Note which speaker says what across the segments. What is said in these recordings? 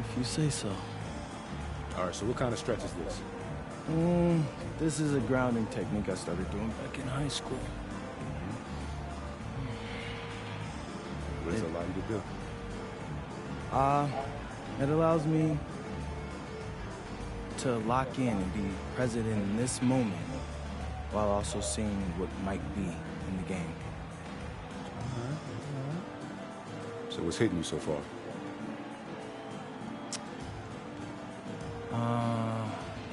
Speaker 1: If you say so.
Speaker 2: All right, so what kind of stretch is this?
Speaker 1: This is a grounding technique I started doing back in high school.
Speaker 2: What does it allow you to do?
Speaker 1: It allows me to lock in and be present in this moment while also seeing what might be in the game.
Speaker 2: So what's hitting you so far?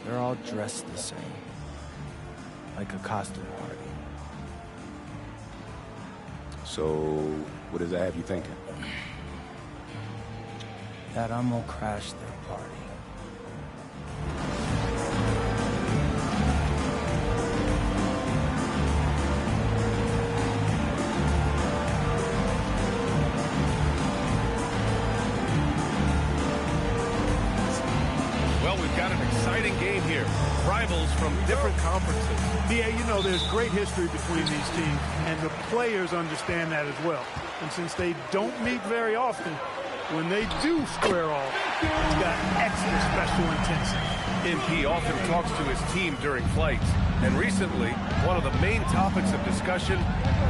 Speaker 1: They're all dressed the same. Like a costume party.
Speaker 2: So what does that have you thinking?
Speaker 1: That I'm gonna crash their party.
Speaker 3: Well, we've got an exciting game here. Rivals from different conferences.
Speaker 4: Yeah, you know, there's great history between these teams, and the players understand that as well. And since they don't meet very often, when they do square off, it's got extra special intensity.
Speaker 3: MP often talks to his team during flights, and recently, one of the main topics of discussion,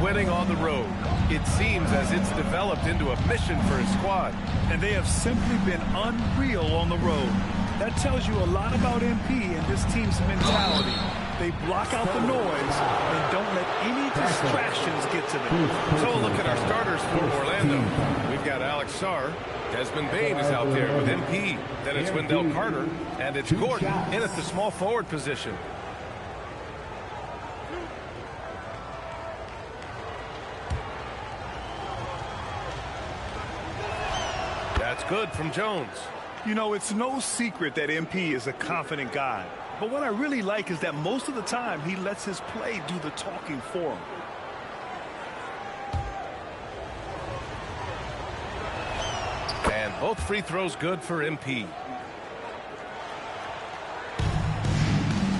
Speaker 3: winning on the road. It seems as it's developed into a mission for his squad.
Speaker 4: And they have simply been unreal on the road. That tells you a lot about MP and this team's mentality. They block out the noise and don't let any distractions get to them.
Speaker 3: So a look at our starters for Orlando. We've got Alex Sarr. Desmond Bain is out there with MP. Then it's Wendell Carter. And it's Gordon in at the small forward position. That's good from Jones.
Speaker 4: You know, it's no secret that MP is a confident guy. But what I really like is that most of the time he lets his play do the talking for him.
Speaker 3: And both free throws good for MP.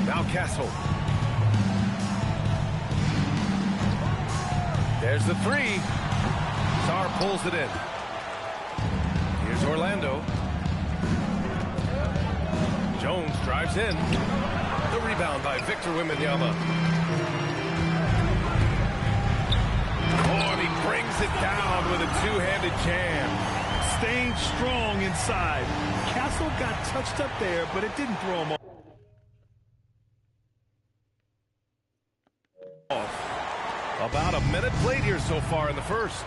Speaker 3: Now Castle. There's the three. Sarr pulls it in. Here's Orlando. Jones drives in. The rebound by Victor Wembanyama. Oh, and he brings it down with a two-handed jam.
Speaker 4: Staying strong inside. Castle got touched up there, but it didn't throw him off.
Speaker 3: About a minute played here so far in the first.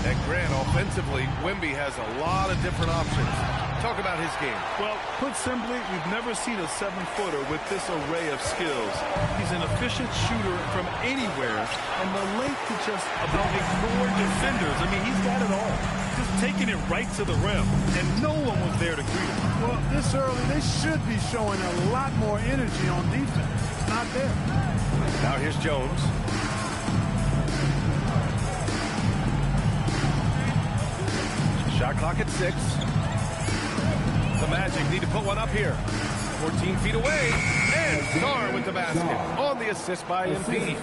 Speaker 3: And Grant, offensively, Wemby has a lot of different options. Talk about his game.
Speaker 4: Well, put simply, we've never seen a 7-footer with this array of skills. He's an efficient shooter from anywhere, and the length to just about ignore defenders. I mean, he's got it all. Just taking it right to the rim, and no one was there to greet him. Well, this early, they should be showing a lot more energy on defense. It's not there.
Speaker 3: Now here's Jones. Shot clock at 6. The Magic need to put one up here. 14 feet away. And Sarr with the basket. On the assist by MP.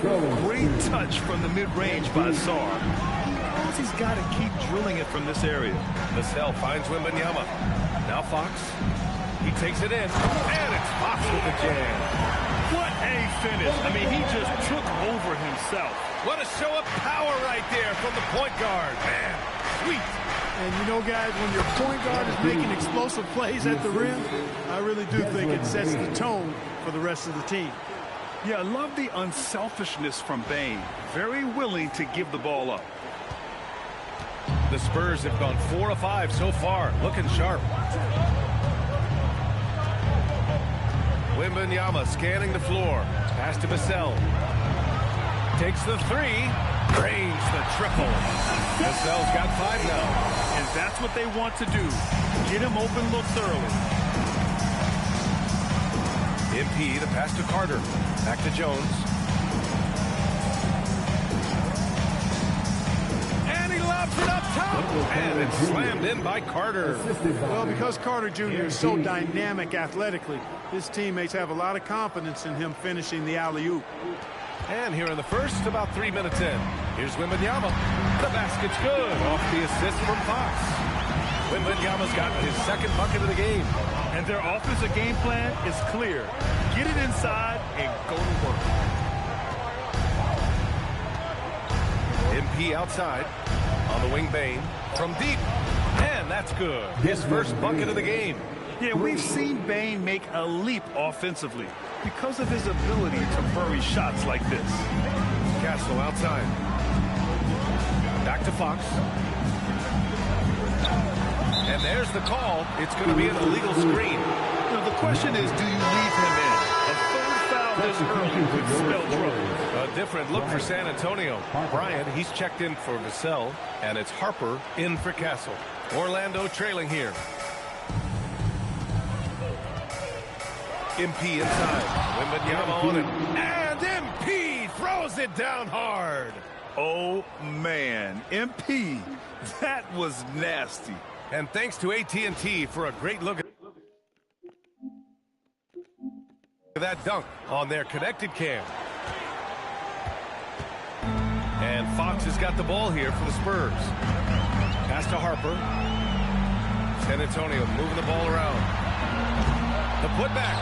Speaker 4: Great touch from the mid-range by Sarr. He's got to keep drilling it from this area.
Speaker 3: Vassell finds Wembanyama. Now Fox. He takes it in. And it's Fox with the jam.
Speaker 4: What a finish. I mean, he just took over himself.
Speaker 3: What a show of power right there from the point guard. Man, sweet.
Speaker 4: And you know, guys, when your point guard is making explosive plays at the rim, I really do think it sets the tone for the rest of the team. Yeah, I love the unselfishness from Bain. Very willing to give the ball up.
Speaker 3: The Spurs have gone 4 of 5 so far. Looking sharp. Wembanyama scanning the floor. Pass to Vassell. Takes the 3. Drains the triple. Vassell's got 5 now.
Speaker 4: And that's what they want to do. Get him open looks early.
Speaker 3: MP, the pass to Carter. Back to Jones. And he lobs it up top. And it's slammed in by Carter.
Speaker 4: Well, because Carter Jr. is so dynamic athletically, his teammates have a lot of confidence in him finishing the alley-oop.
Speaker 3: And here in the first, about 3 minutes in. Here's Wembanyama. The basket's good. Off the assist from Fox. Wembanyama's gotten his second bucket of the game.
Speaker 4: And their offensive game plan is clear. Get it inside and go to work.
Speaker 3: MP outside. On the wing, Bane. From deep. And that's good. His first bucket of the game.
Speaker 4: Yeah, we've seen Bane make a leap offensively because of his ability to bury shots like this.
Speaker 3: Castle outside. Back to Fox. And there's the call. It's going to be an illegal screen.
Speaker 4: You know, the question is, do you leave him in? A third foul this early could spell trouble.
Speaker 3: A different look for San Antonio. Bryant, he's checked in for Vassell, and it's Harper in for Castle. Orlando trailing here. MP inside. Wembanyama on it. And MP throws it down hard.
Speaker 4: Oh, man. MP, that was nasty.
Speaker 3: And thanks to AT&T for a great look at that dunk on their connected cam. And Fox has got the ball here for the Spurs. Pass to Harper. San Antonio moving the ball around. The putback.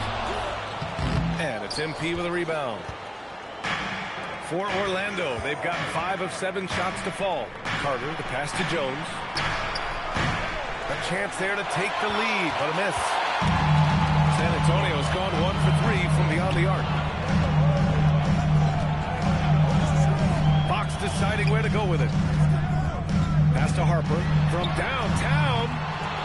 Speaker 3: And it's MP with a rebound. For Orlando, they've gotten 5 of 7 shots to fall. Carter, the pass to Jones. A chance there to take the lead, but a miss. San Antonio's gone 1 for 3 from beyond the arc. Fox deciding where to go with it. Pass to Harper from downtown.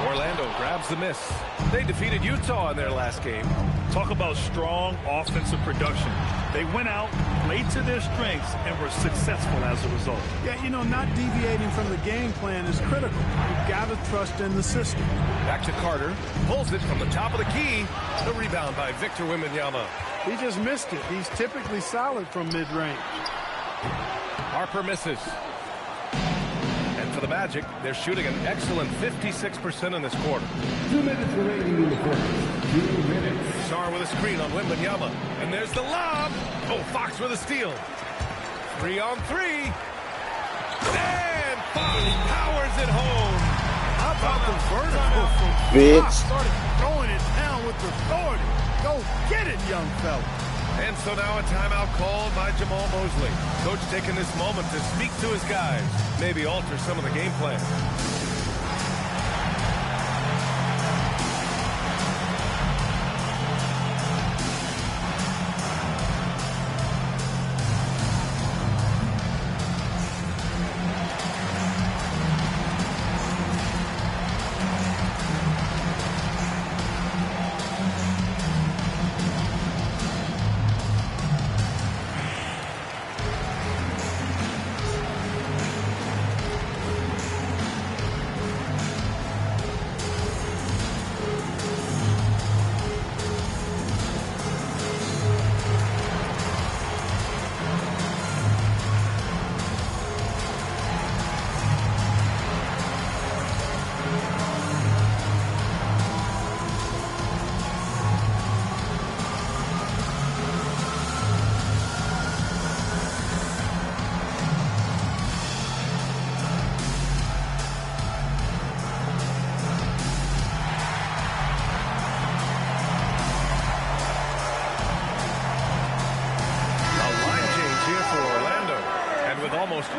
Speaker 3: Orlando grabs the miss. They defeated Utah in their last game.
Speaker 4: Talk about strong offensive production. They went out, played to their strengths, and were successful as a result.
Speaker 5: Yeah, you know, not deviating from the game plan is critical. You've got to trust in the system.
Speaker 3: Back to Carter. Pulls it from the top of the key. The rebound by Victor Wembanyama.
Speaker 5: He just missed it. He's typically solid from mid-range.
Speaker 3: Harper misses. And for the Magic, they're shooting an excellent 56% in this quarter.
Speaker 6: 2 minutes remaining in the quarter. 2 minutes.
Speaker 3: Sarr with a screen on Wembanyama. And there's the lob. Oh, Fox with a steal. 3 on 3. And Fox powers it home.
Speaker 5: How about the vertical from Fox? Started throwing it down with authority. Go get it, young fella.
Speaker 3: And so now a timeout called by Jamal Mosley. Coach taking this moment to speak to his guys. Maybe alter some of the game plan.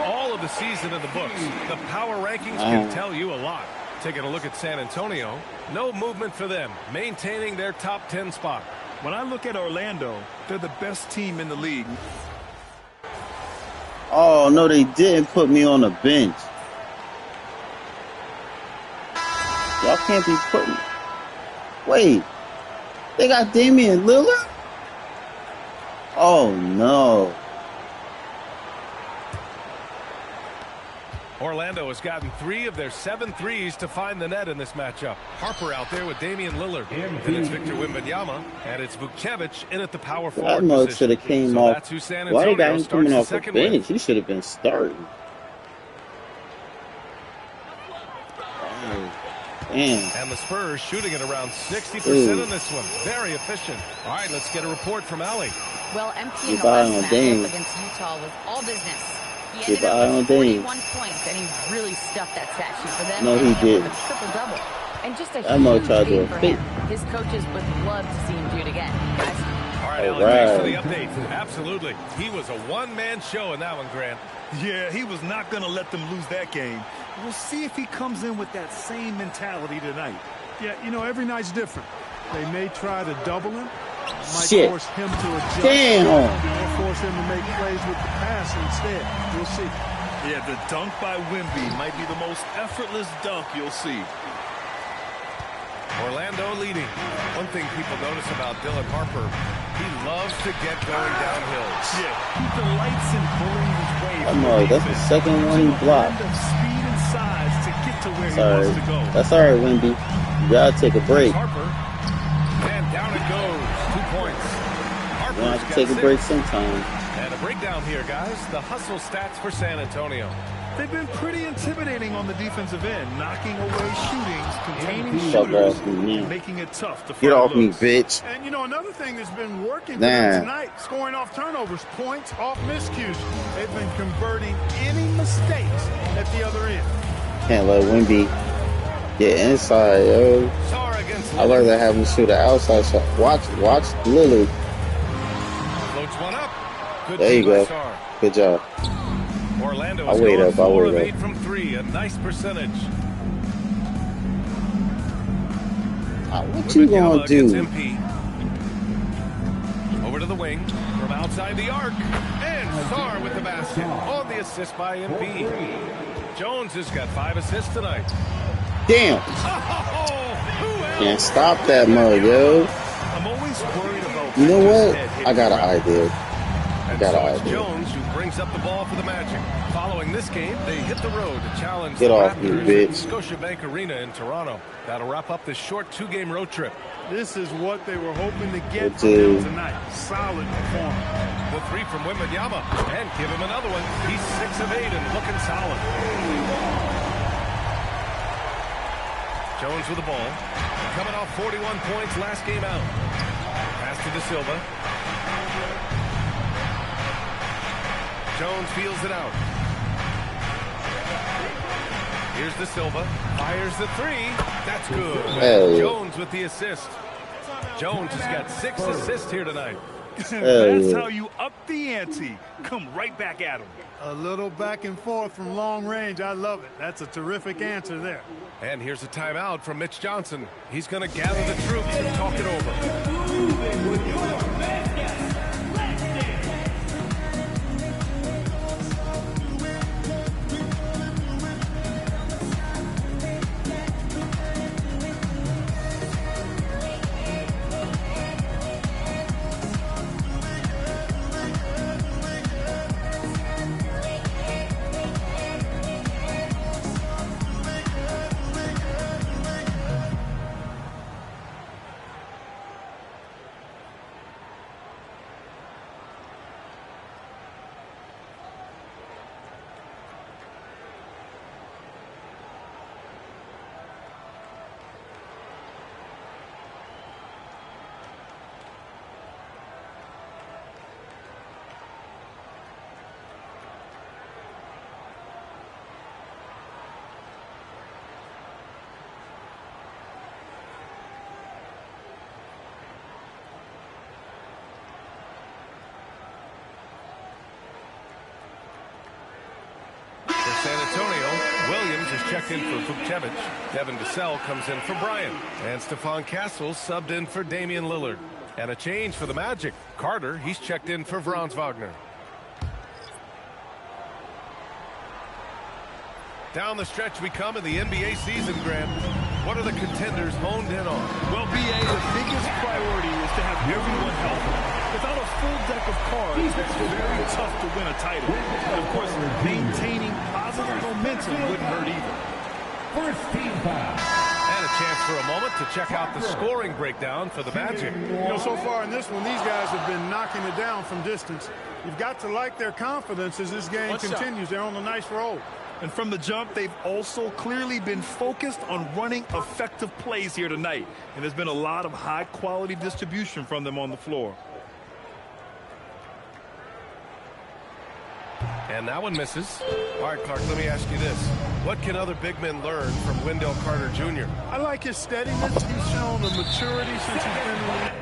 Speaker 3: All of the season in the books, the power rankings can tell you a lot. Taking a look at San Antonio, no movement for them, maintaining their top 10 spot.
Speaker 4: When I look at Orlando, they're the best team in the league.
Speaker 7: Oh, no, they didn't put me on the bench. Y'all can't be putting... Wait, they got Damian Lillard? Oh, no.
Speaker 3: Orlando has gotten 3 of their 7 threes to find the net in this matchup. Harper out there with Damian Lillard. And it's Victor Wembanyama. And it's Vukcevic in at the power forward
Speaker 7: that mug should have came off.
Speaker 3: That's who San
Speaker 7: Why
Speaker 3: Antonio
Speaker 7: they got him coming off the bench?
Speaker 3: with.
Speaker 7: He should have been starting. Damn.
Speaker 3: And the Spurs shooting at around 60% in this one. Very efficient. All right, let's get a report from Allie.
Speaker 8: Well, empty in the last matchup against Utah was all business.
Speaker 7: Keep an eye on Dame.
Speaker 8: 41 points, and he really stuffed that stat sheet for them.
Speaker 7: No, he didn't.
Speaker 8: Triple-double. And just a
Speaker 7: That mug
Speaker 8: huge
Speaker 7: tried to
Speaker 8: game for him.
Speaker 7: fake.
Speaker 8: His coaches would love to see him do it again. Guys.
Speaker 3: All right, Alan, thanks for the update. Absolutely. He was a one-man show in that one, Grant.
Speaker 4: Yeah, he was not going to let them lose that game. We'll see if he comes in with that same mentality tonight.
Speaker 5: Yeah, you know, every night's different. They may try to double him. Might
Speaker 7: Shit.
Speaker 5: force him to adjust.
Speaker 7: Damn.
Speaker 5: Or force him to make plays with the pass instead. We'll see.
Speaker 4: Yeah, the dunk by Wemby might be the most effortless dunk you'll see.
Speaker 3: Orlando leading. One thing people notice about Dylan Harper, he loves to get going downhill.
Speaker 4: Yeah, he delights in pulling his way.
Speaker 7: I know, that's the second one he blocked.
Speaker 4: Speed and size to get to where he
Speaker 7: Sorry.
Speaker 4: wants to go.
Speaker 7: That's all right, Wemby. You gotta take a break.
Speaker 3: Harper. And down it goes. 2 points.
Speaker 7: You
Speaker 3: Harper's
Speaker 7: have to
Speaker 3: got
Speaker 7: take a
Speaker 3: 6.
Speaker 7: break sometime.
Speaker 3: And a breakdown here, guys. The hustle stats for San Antonio.
Speaker 4: They've been pretty intimidating on the defensive end, knocking away shootings, containing
Speaker 7: Fuck
Speaker 4: shooters,
Speaker 7: off me, man.
Speaker 4: and making it tough to
Speaker 7: Get
Speaker 4: find
Speaker 7: off me,
Speaker 4: looks.
Speaker 7: bitch.
Speaker 5: And, you know, another thing that's been working for
Speaker 7: Nah.
Speaker 5: them tonight, scoring off turnovers, points off miscues. They've been converting any mistakes at the other end.
Speaker 7: Can't let Wemby get inside, yo.
Speaker 3: Sar against
Speaker 7: I learned to have him shoot an outside shot. Watch Lillard.
Speaker 3: Floats one up. Good
Speaker 7: There you
Speaker 3: by
Speaker 7: go.
Speaker 3: Sar.
Speaker 7: Good job.
Speaker 3: Orlando
Speaker 7: I'll
Speaker 3: is
Speaker 7: wait
Speaker 3: going
Speaker 7: up, I'll
Speaker 3: 4
Speaker 7: wait
Speaker 3: of
Speaker 7: up.
Speaker 3: 8 from 3. A nice percentage.
Speaker 7: What you gonna
Speaker 3: Wembanyama gets
Speaker 7: do?
Speaker 3: MP. Over to the wing from outside the arc. And Sar with the basket on the assist by MP. Jones has got 5 assists tonight.
Speaker 7: Damn.
Speaker 3: Oh,
Speaker 7: Can't stop that mug, yo.
Speaker 4: I'm always worried about
Speaker 7: You know
Speaker 4: Victor's
Speaker 7: what?
Speaker 4: head hitting
Speaker 7: I got an
Speaker 4: the ground.
Speaker 7: idea.
Speaker 3: And
Speaker 7: Got
Speaker 3: so
Speaker 7: an
Speaker 3: it's
Speaker 7: idea.
Speaker 3: Jones who brings up the ball for the Magic. Following this game, they hit the road to challenge
Speaker 7: Get
Speaker 3: the
Speaker 7: off me,
Speaker 3: Raptors
Speaker 7: bitch.
Speaker 3: at Scotiabank Arena in Toronto. That'll wrap up this short 2-game road trip.
Speaker 5: This is what they were hoping to get
Speaker 7: Good
Speaker 5: from him
Speaker 7: dude.
Speaker 5: tonight. Solid performance.
Speaker 3: The 3 from Wembanyama. And give him another one. He's 6 of 8 and looking solid. Jones with the ball. Coming off 41 points last game out. Pass to De Silva. Jones feels it out. Here's De Silva. Fires the 3. That's good.
Speaker 7: Hey.
Speaker 3: Jones with the assist. Jones has got 6 assists here tonight.
Speaker 4: That's
Speaker 7: yeah.
Speaker 4: how you up the ante. Come right back at him.
Speaker 5: A little back and forth from long range. I love it. That's a terrific answer there.
Speaker 3: And here's a timeout from Mitch Johnson. He's going to gather the troops and talk it over. San Antonio, Williams is checked in for Vukcevic. Devin Vassell comes in for Bryant. And Stephon Castles subbed in for Damian Lillard. And a change for the Magic. Carter, he's checked in for Franz Wagner. Down the stretch we come in the NBA season, Grant. What are the contenders honed in on?
Speaker 4: Well, B.A., the biggest priority is to have everyone healthy. Without a full deck of cards, it's very tough to win a title. And, of course, maintaining positive momentum wouldn't hurt either.
Speaker 6: First team foul.
Speaker 3: And a chance for a moment to check out the scoring breakdown for the Magic.
Speaker 5: You know, so far in this one, these guys have been knocking it down from distance. You've got to like their confidence as this game continues. They're on a nice roll.
Speaker 4: And from the jump, they've also clearly been focused on running effective plays here tonight. And there's been a lot of high-quality distribution from them on the floor.
Speaker 3: And that one misses. All right, Clark, let me ask you this. What can other big men learn from Wendell Carter Jr.?
Speaker 5: I like his steadiness. He's shown a maturity since he's been in the league.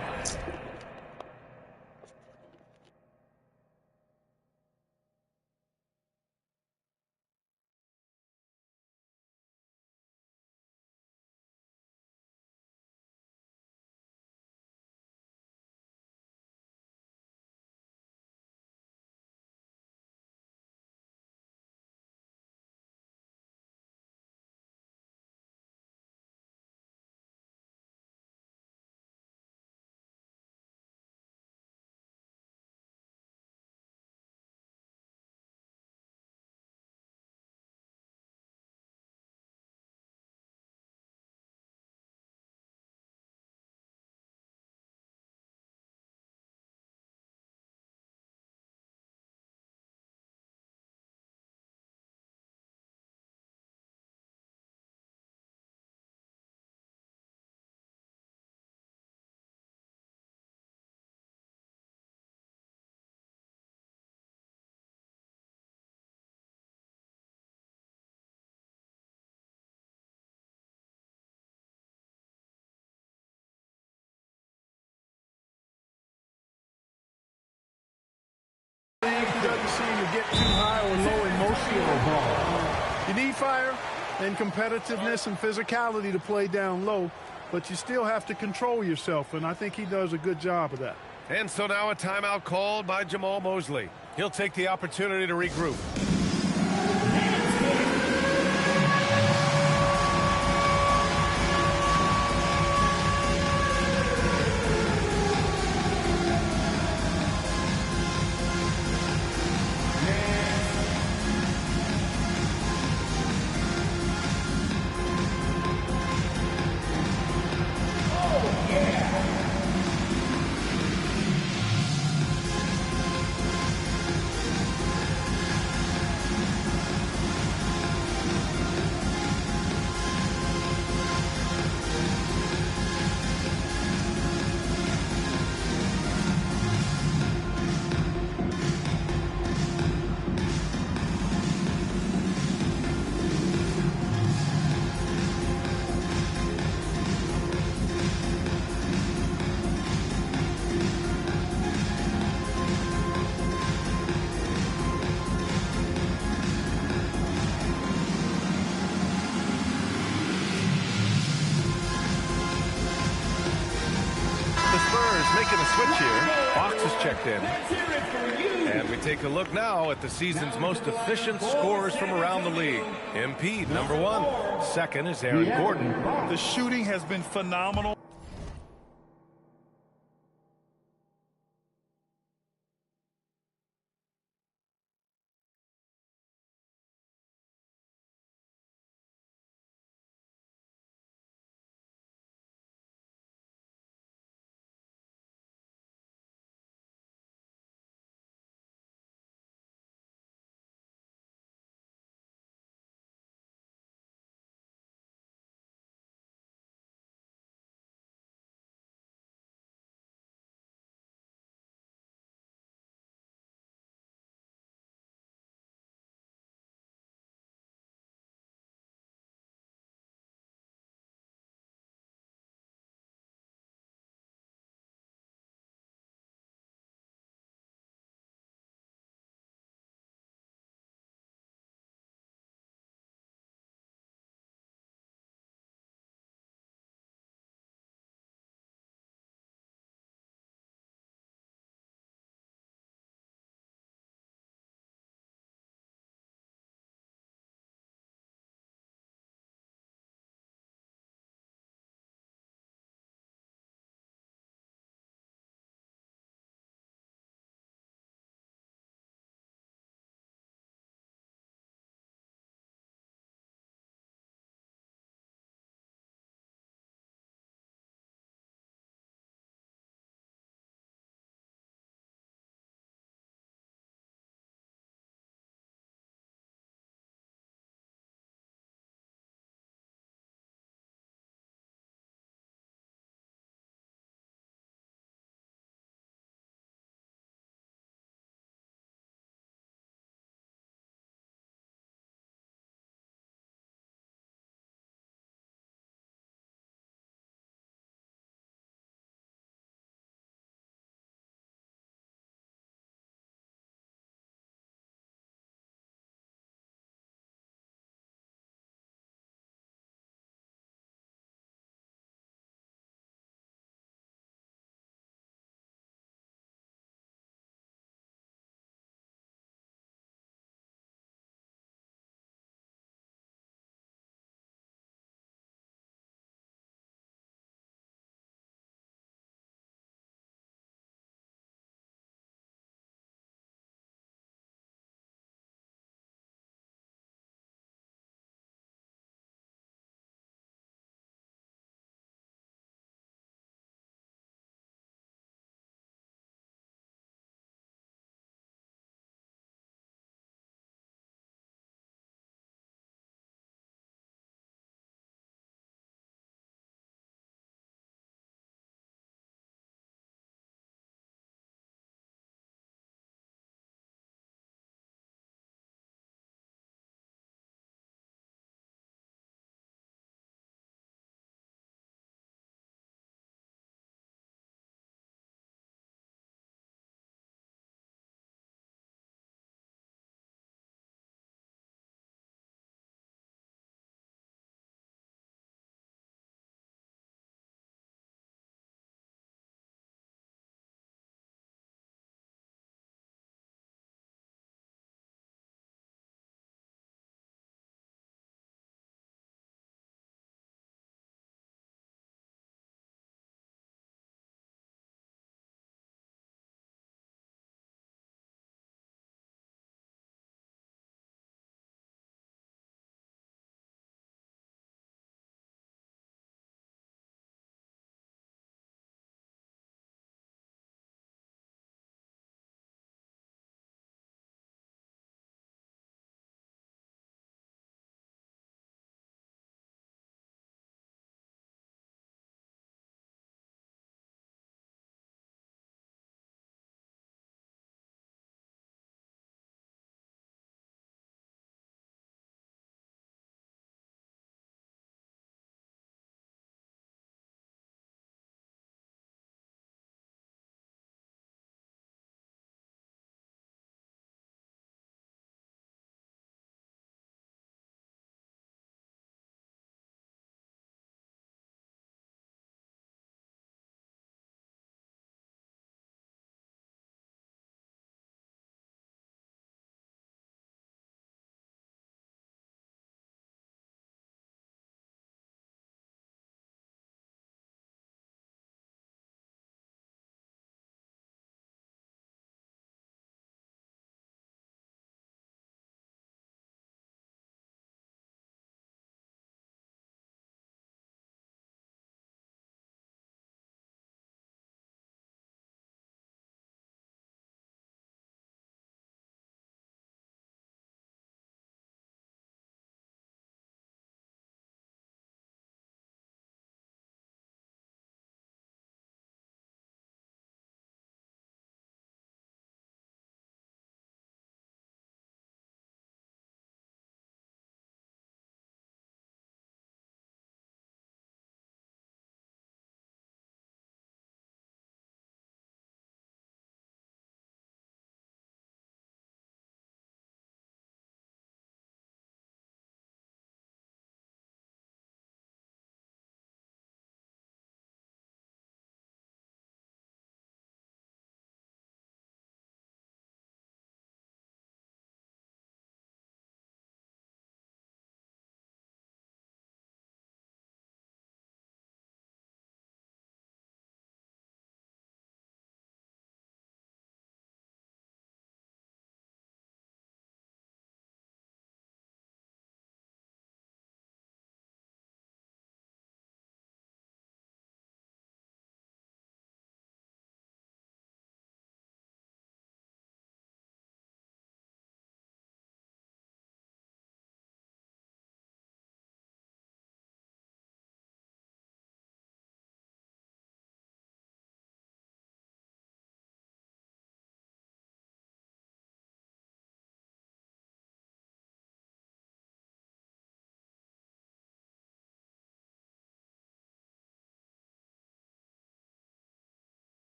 Speaker 5: He doesn't seem to get too high or low emotionally. You need fire and competitiveness and physicality to play down low, but you still have to control yourself, and I think he does a good job of that.
Speaker 3: And so now a timeout called by Jamal Mosley. He'll take the opportunity to regroup. Making a switch here. Fox is checked in. And we take a look now at the season's most efficient scorers from around the league. Embiid, number 1. Second is Aaron Gordon.
Speaker 4: The shooting has been phenomenal.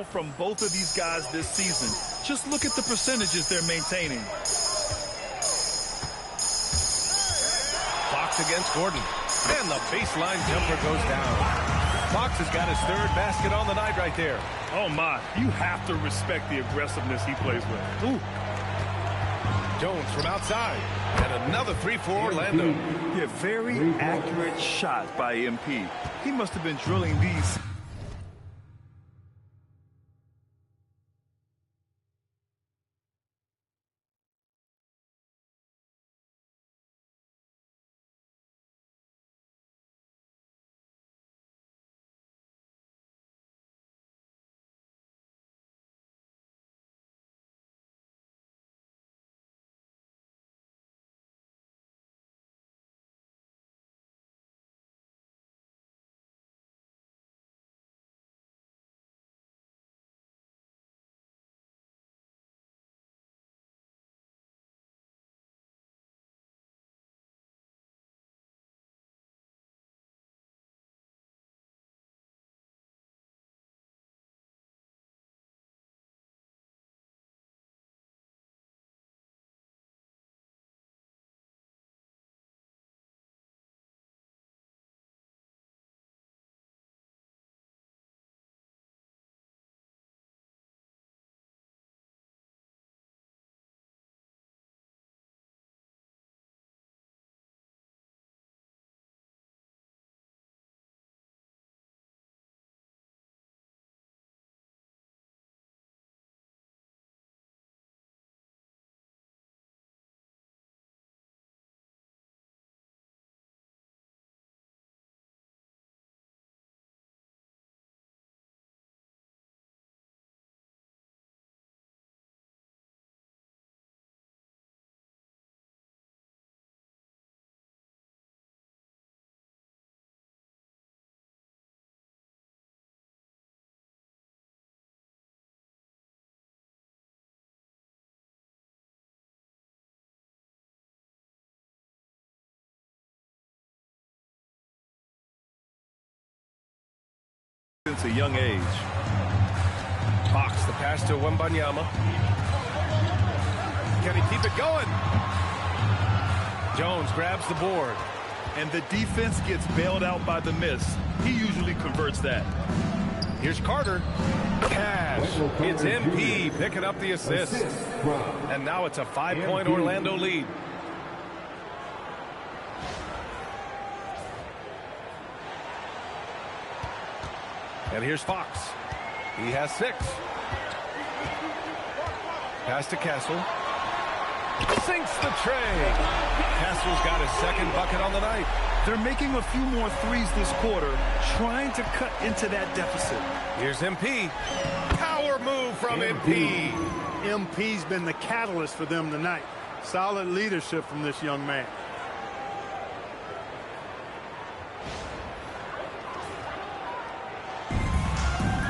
Speaker 4: from both of these guys this season. Just look at the percentages they're maintaining.
Speaker 3: Fox against Gordon. And the baseline jumper goes down. Fox has got his third basket on the night right there.
Speaker 4: Oh, my. You have to respect the aggressiveness he plays with. Ooh.
Speaker 3: Jones from outside. And another three for Orlando.
Speaker 4: Yeah, very accurate shot by MP. He must have been drilling these. Since a young age.
Speaker 3: Fox, the pass to Wembanyama. Can he keep it going? Jones grabs the board.
Speaker 4: And the defense gets bailed out by the miss. He usually converts that.
Speaker 3: Here's Carter. Cash. It's MP picking up the assist. And now it's a 5-point Orlando lead. And here's Fox. He has 6. Pass to Castle. Sinks the tray. Castle's got his second bucket on the night.
Speaker 4: They're making a few more threes this quarter, trying to cut into that deficit.
Speaker 3: Here's MP. Power move from MP.
Speaker 5: MP's been the catalyst for them tonight. Solid leadership from this young man.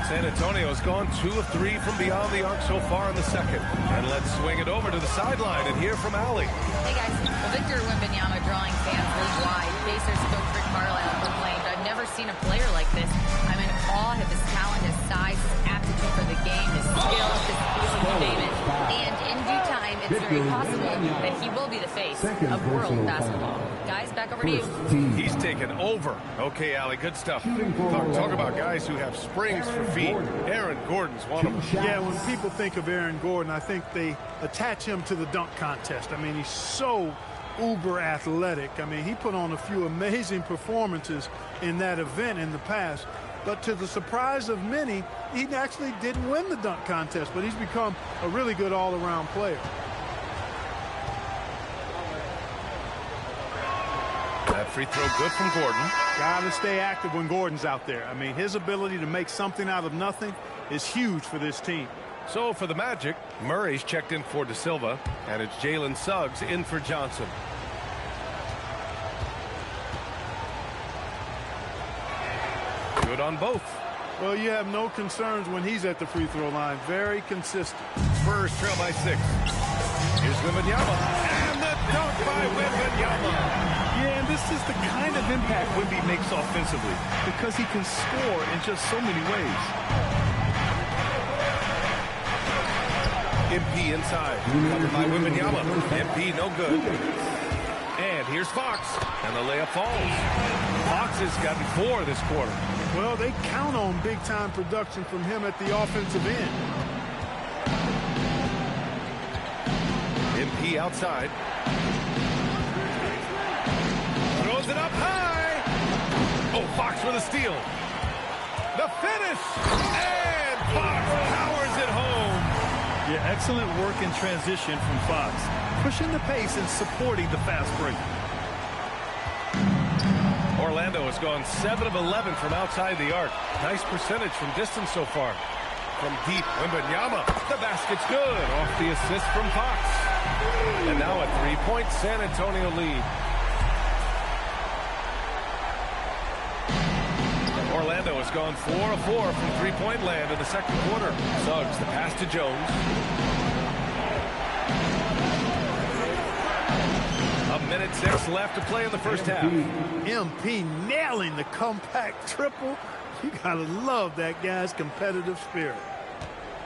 Speaker 3: San Antonio's gone 2 of 3 from beyond the arc so far in the second. And let's swing it over to the sideline and hear from Allie.
Speaker 8: Hey, guys. Well, Victor Wembanyama drawing fans league-wide. Pacers coach Rick Carlisle proclaimed, "I've never seen a player like this. I'm in awe of his talent, his size, his aptitude for the game, his skill, his you name it. And in due time, it's very possible that he will be the face of world basketball." Guys, back over to you.
Speaker 3: He's taken over. Okay, Allie, good stuff. Talk about guys who have springs for feet. Aaron Gordon's one of them.
Speaker 5: Yeah, when people think of Aaron Gordon, I think they attach him to the dunk contest. I mean, he's so uber athletic. I mean, he put on a few amazing performances in that event in the past. But to the surprise of many, he actually didn't win the dunk contest, but he's become a really good all-around player.
Speaker 3: That free throw good from Gordon.
Speaker 5: Got to stay active when Gordon's out there. I mean, his ability to make something out of nothing is huge for this team.
Speaker 3: So for the Magic, Murray's checked in for De Silva, and it's Jalen Suggs in for Johnson. Good on both.
Speaker 5: Well, you have no concerns when he's at the free throw line. Very consistent.
Speaker 3: Spurs trail by 6. Here's Wembanyama. And the dunk by Wembanyama.
Speaker 4: Yeah, and this is the kind of impact Wemby makes offensively because he can score in just so many ways.
Speaker 3: MP inside. Covered by Wembanyama. MP no good. And here's Fox. And the layup falls. Fox has gotten 4 this quarter.
Speaker 5: Well, they count on big-time production from him at the offensive end.
Speaker 3: MP outside. Throws it up high. Oh, Fox with a steal. The finish. And Fox powers it home.
Speaker 4: Yeah, excellent work in transition from Fox. Pushing the pace and supporting the fast break.
Speaker 3: Orlando has gone 7 of 11 from outside the arc. Nice percentage from distance so far. From deep, Wembanyama. The basket's good. Off the assist from Fox. And now a 3-point San Antonio lead. Orlando has gone 4 of 4 from three-point land in the second quarter. Suggs, the pass to Jones. A minute 6 left to play in the first half.
Speaker 5: MP nailing the compact triple. You gotta love that guy's competitive spirit.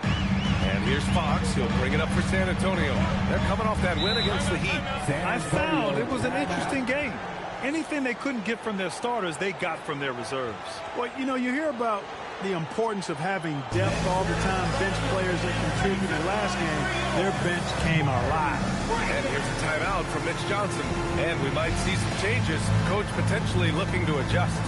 Speaker 3: And here's Fox. He'll bring it up for San Antonio. They're coming off that win against the Heat.
Speaker 4: I found it was an interesting game. Anything they couldn't get from their starters, they got from their reserves.
Speaker 5: Well, you know, you hear about the importance of having depth all the time, bench players that contributed last game. Their bench came alive.
Speaker 3: And here's a timeout from Mitch Johnson. And we might see some changes. Coach potentially looking to adjust.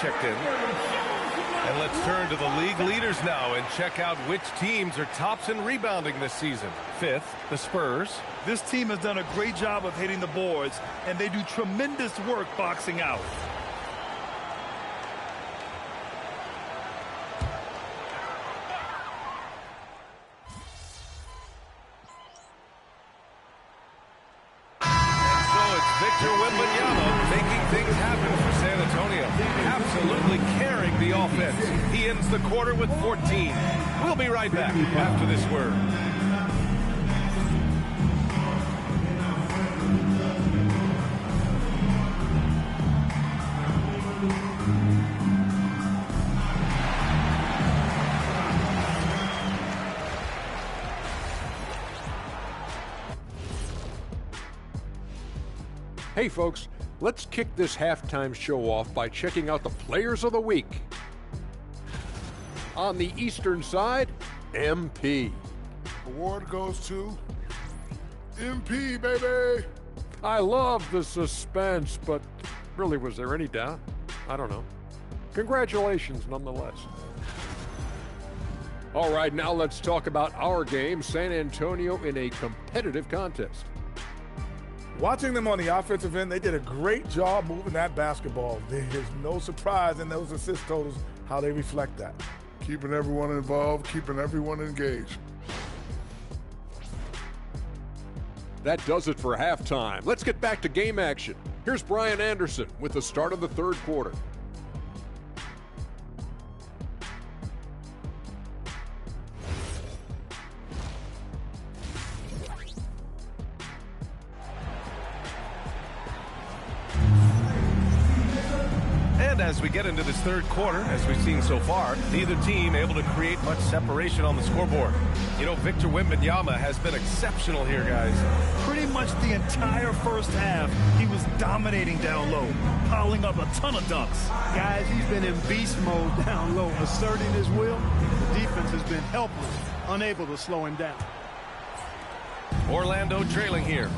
Speaker 3: Checked in. And let's turn to the league leaders now and check out which teams are tops in rebounding this season. 5th, the Spurs.
Speaker 4: This team has done a great job of hitting the boards, and they do tremendous work boxing out.
Speaker 3: Victor Wembanyama making things happen for San Antonio. Absolutely carrying the offense. He ends the quarter with 14. We'll be right back after this word.
Speaker 9: Hey folks, let's kick this halftime show off by checking out the Players of the Week. On the Eastern side, MP.
Speaker 10: Award goes to MP, baby!
Speaker 9: I love the suspense, but really, was there any doubt? I don't know. Congratulations, nonetheless. All right, now let's talk about our game, San Antonio in a competitive contest.
Speaker 10: Watching them on the offensive end, they did a great job moving that basketball. There's no surprise in those assist totals how they reflect that.
Speaker 11: Keeping everyone involved, keeping everyone engaged.
Speaker 9: That does it for halftime. Let's get back to game action. Here's Brian Anderson with the start of the third quarter.
Speaker 3: And as we get into this third quarter, as we've seen so far, neither team able to create much separation on the scoreboard. You know, Victor Wembanyama has been exceptional here, guys.
Speaker 4: Pretty much the entire first half, he was dominating down low, piling up a ton of dunks.
Speaker 5: Guys, he's been in beast mode down low, asserting his will. The defense has been helpless, unable to slow him down.
Speaker 3: Orlando trailing here.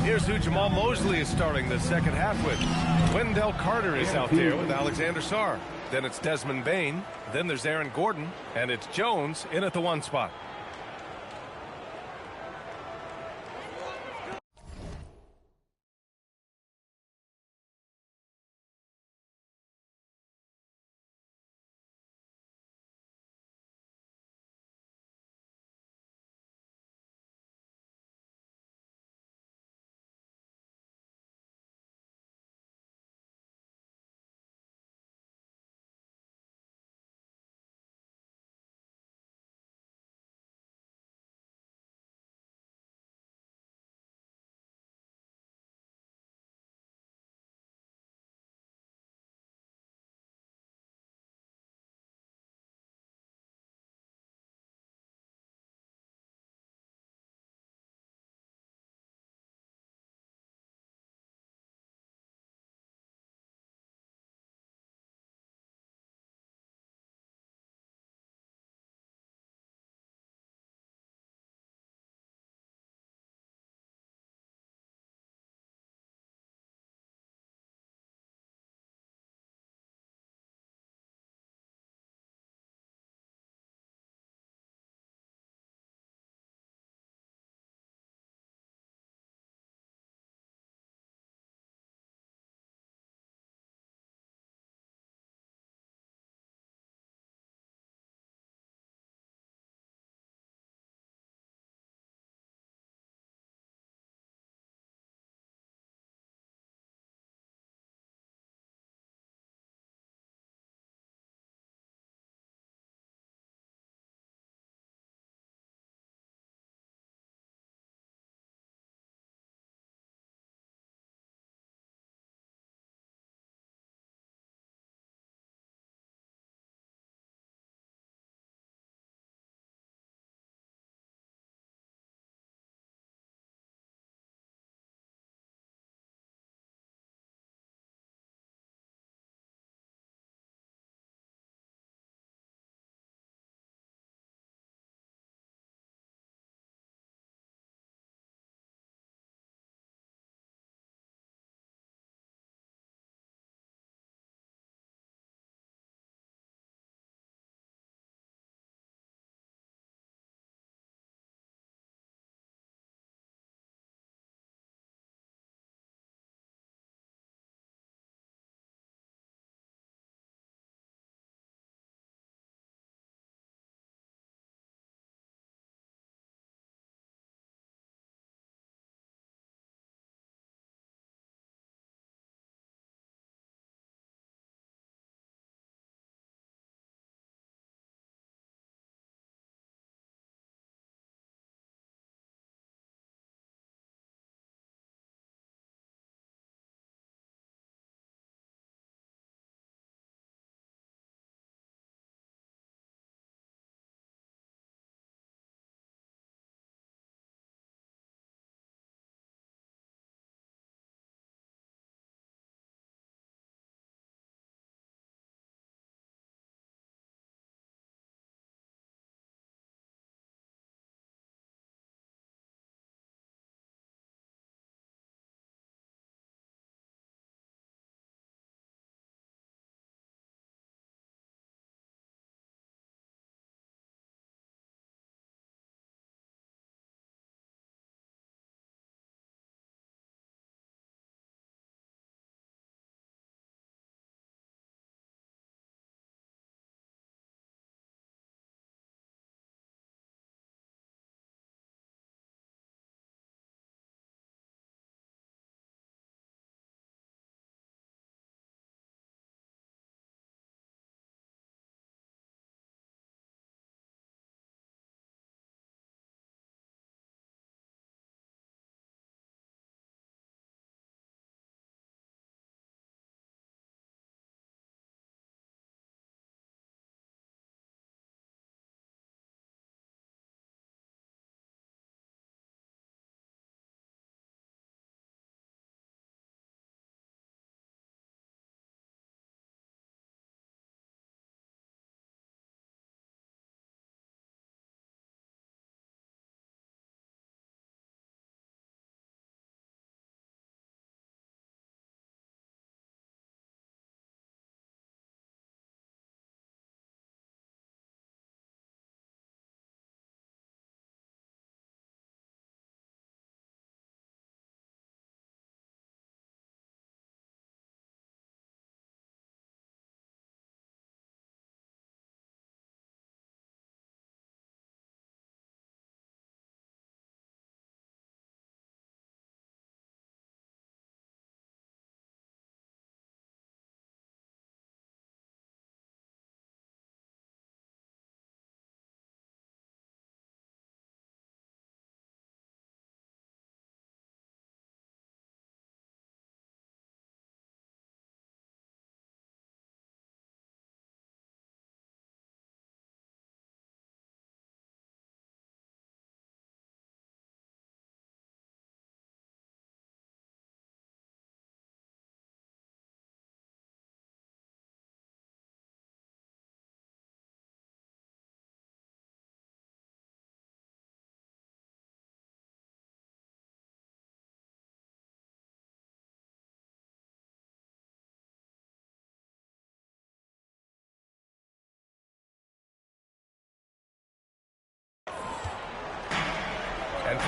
Speaker 3: Here's who Jamal Mosley is starting the second half with. Wendell Carter is out there with Alexander Sarr. Then it's Desmond Bain. Then there's Aaron Gordon. And it's Jones in at the 1 spot.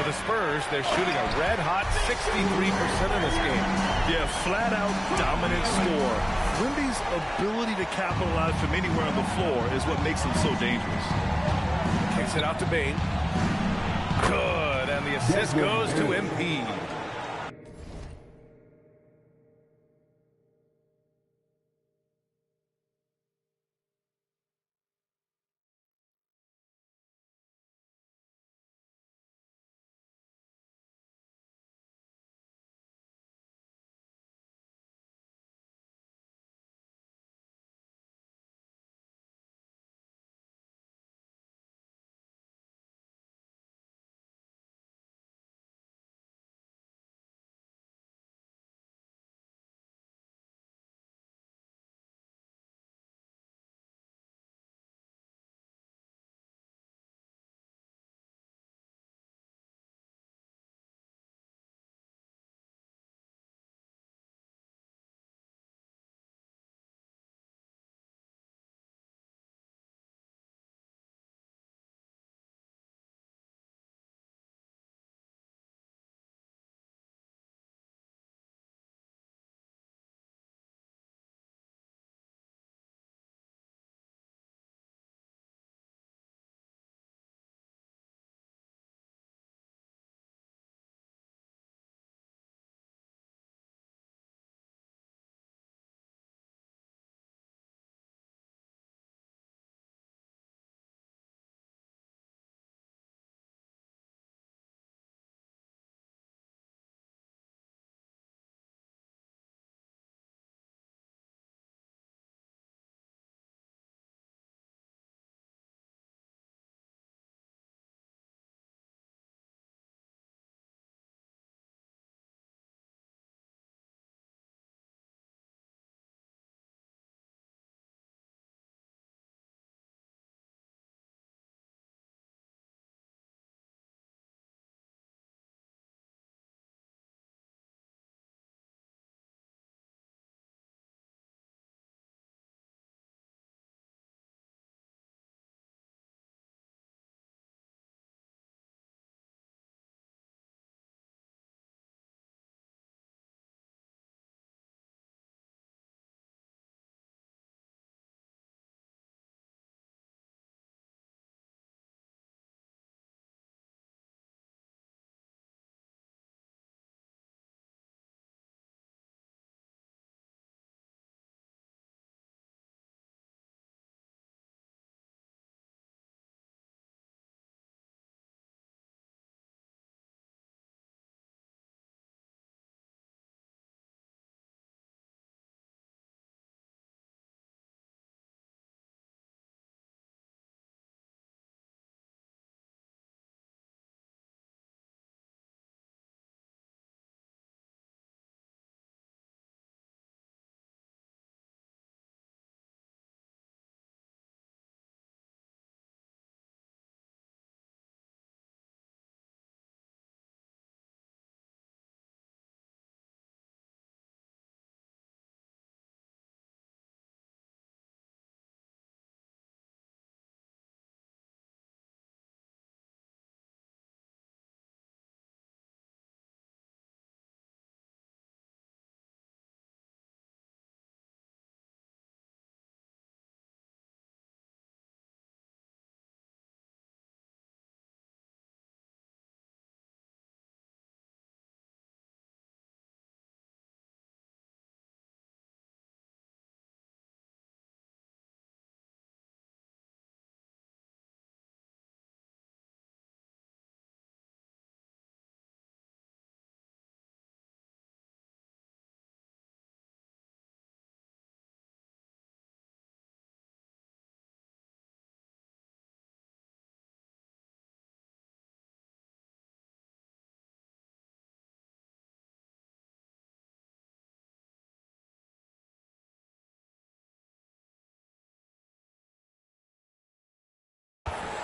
Speaker 3: For the Spurs, they're shooting a red-hot 63% in this game.
Speaker 4: Yeah, flat-out dominant score. Wemby's ability to capitalize from anywhere on the floor is what makes him so dangerous.
Speaker 3: Kicks it out to Bane. Good, and the assist goes to Embiid.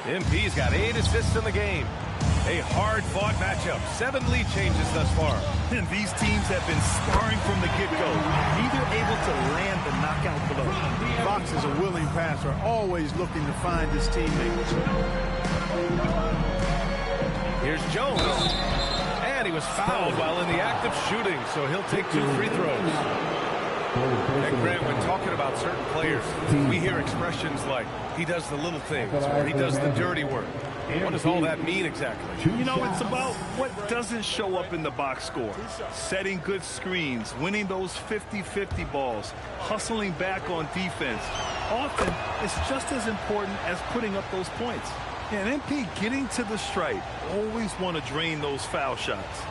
Speaker 3: MP's got 8 assists in the game. A hard-fought matchup. 7 lead changes thus far.
Speaker 4: And these teams have been sparring from the get-go. Neither able to land the knockout blow.
Speaker 5: Fox is a willing passer, always looking to find his teammates.
Speaker 3: Here's Jones. And he was fouled while in the act of shooting, so he'll take 2 free throws. And Grant, when talking about certain players, we hear expressions like, he does the little things, or he does the dirty work. What does all that mean exactly?
Speaker 4: You know, it's about what doesn't show up in the box score. Setting good screens, winning those 50-50 balls, hustling back on defense. Often, it's just as important as putting up those points. And MP getting to the stripe, always want to drain those foul shots.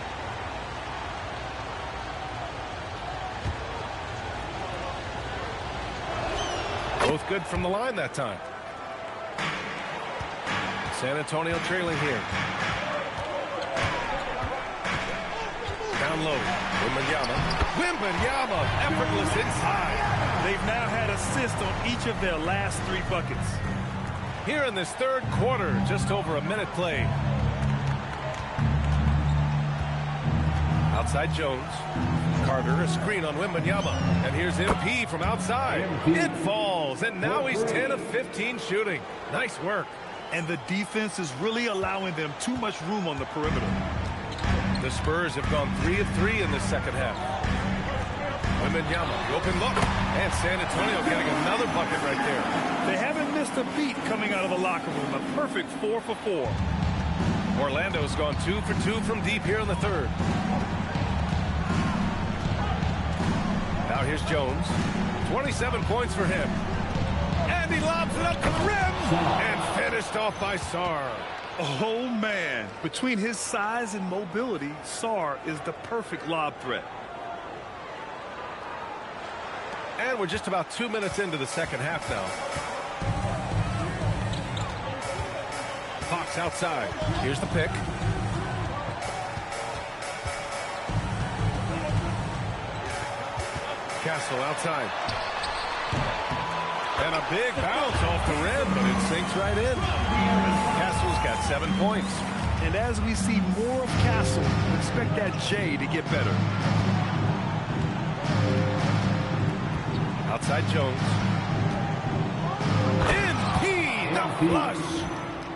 Speaker 3: Both good from the line that time. San Antonio trailing here. Down low. Wembanyama, effortless inside.
Speaker 4: They've now had assists on each of their last 3 buckets.
Speaker 3: Here in this third quarter, just over a minute played. Outside Jones. Carter, a screen on Wembanyama. And here's MP from outside. It falls, and now he's 10 of 15 shooting. Nice work.
Speaker 4: And the defense is really allowing them too much room on the perimeter.
Speaker 3: The Spurs have gone 3 of 3 in the second half. Wembanyama, the open look. And San Antonio getting another bucket right there.
Speaker 4: They haven't missed a beat coming out of the locker room. A perfect 4 for 4.
Speaker 3: Orlando's gone 2 for 2 from deep here in the third. Now here's Jones. 27 points for him. And he lobs it up to the rim. And finished off by Sarr.
Speaker 4: Oh, man. Between his size and mobility, Sarr is the perfect lob threat.
Speaker 3: And we're just about 2 minutes into the second half now. Fox outside. Here's the pick. Castle outside. And a big bounce off the rim, but it sinks right in. Castle's got 7 points.
Speaker 4: And as we see more of Castle, expect that J to get better.
Speaker 3: Outside Jones. MP, the flush.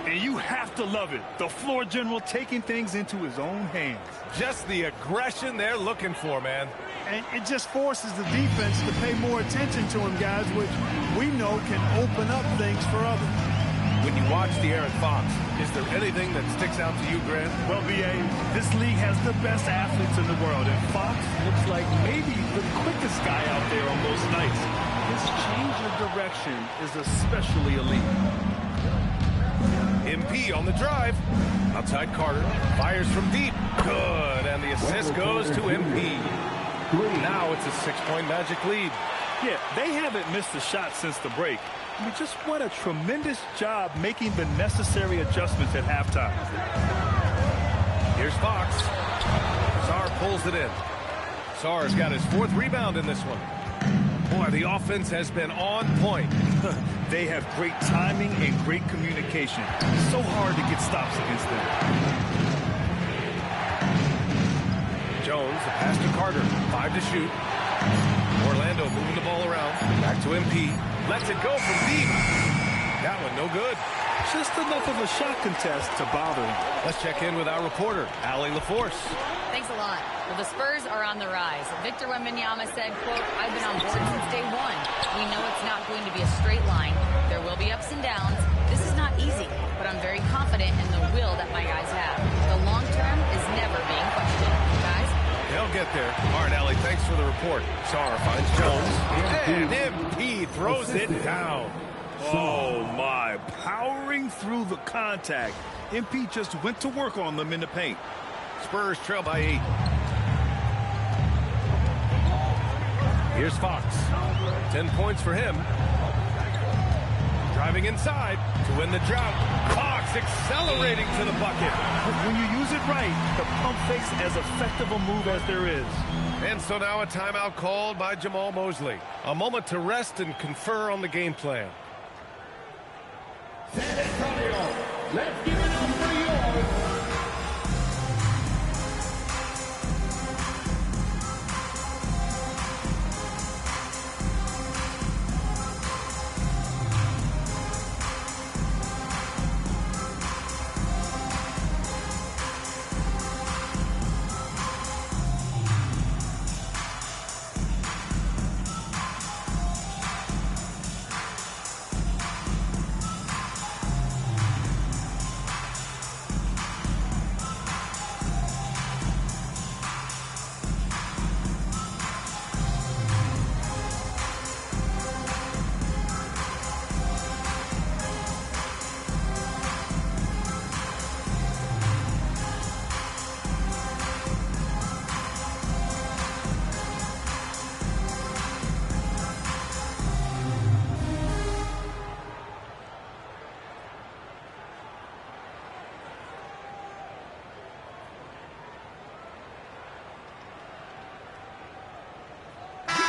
Speaker 4: And you have to love it. The floor general taking things into his own hands.
Speaker 3: Just the aggression they're looking for, man.
Speaker 5: And it just forces the defense to pay more attention to him, guys, which we know can open up things for others.
Speaker 3: When you watch De'Aaron Fox, is there anything that sticks out to you, Grant?
Speaker 4: Well, B.A., this league has the best athletes in the world, and Fox looks like maybe the quickest guy out there on most nights. His change of direction is especially elite.
Speaker 3: MP on the drive. Outside Carter. Fires from deep. Good. And the assist goes to MP. Now it's a 6-point Magic lead.
Speaker 4: Yeah, they haven't missed a shot since the break. I mean, just what a tremendous job making the necessary adjustments at halftime.
Speaker 3: Here's Fox. Sarr pulls it in. Sarr's got his 4th rebound in this one. Boy, the offense has been on point.
Speaker 4: They have great timing and great communication. It's so hard to get stops against them.
Speaker 3: Jones, the pass to Carter. 5 to shoot. Orlando moving the ball around. Back to MP. Lets it go from deep. That one no good.
Speaker 4: Just enough of a shot contest to bother him.
Speaker 3: Let's check in with our reporter, Allie LaForce.
Speaker 8: Thanks a lot. Well, the Spurs are on the rise. Victor Wembanyama said, quote, "I've been on board since day one. We know it's not going to be a straight line. There will be ups and downs. This is not easy, but I'm very confident in the will that my guys have. The long term is never being questioned. Guys?"
Speaker 3: They'll get there. All right, Allie, thanks for the report. Sarr finds Jones. And MP throws it down.
Speaker 4: Oh, my. Powering through the contact. MP just went to work on them in the paint.
Speaker 3: Spurs trail by 8. Here's Fox. 10 points for him. Driving inside to win the drought. Fox accelerating to the bucket.
Speaker 4: When you use it right, the pump fake's as effective a move as there is.
Speaker 3: And so now a timeout called by Jamal Mosley. A moment to rest and confer on the game plan.
Speaker 6: San Antonio, let's give it up for yours.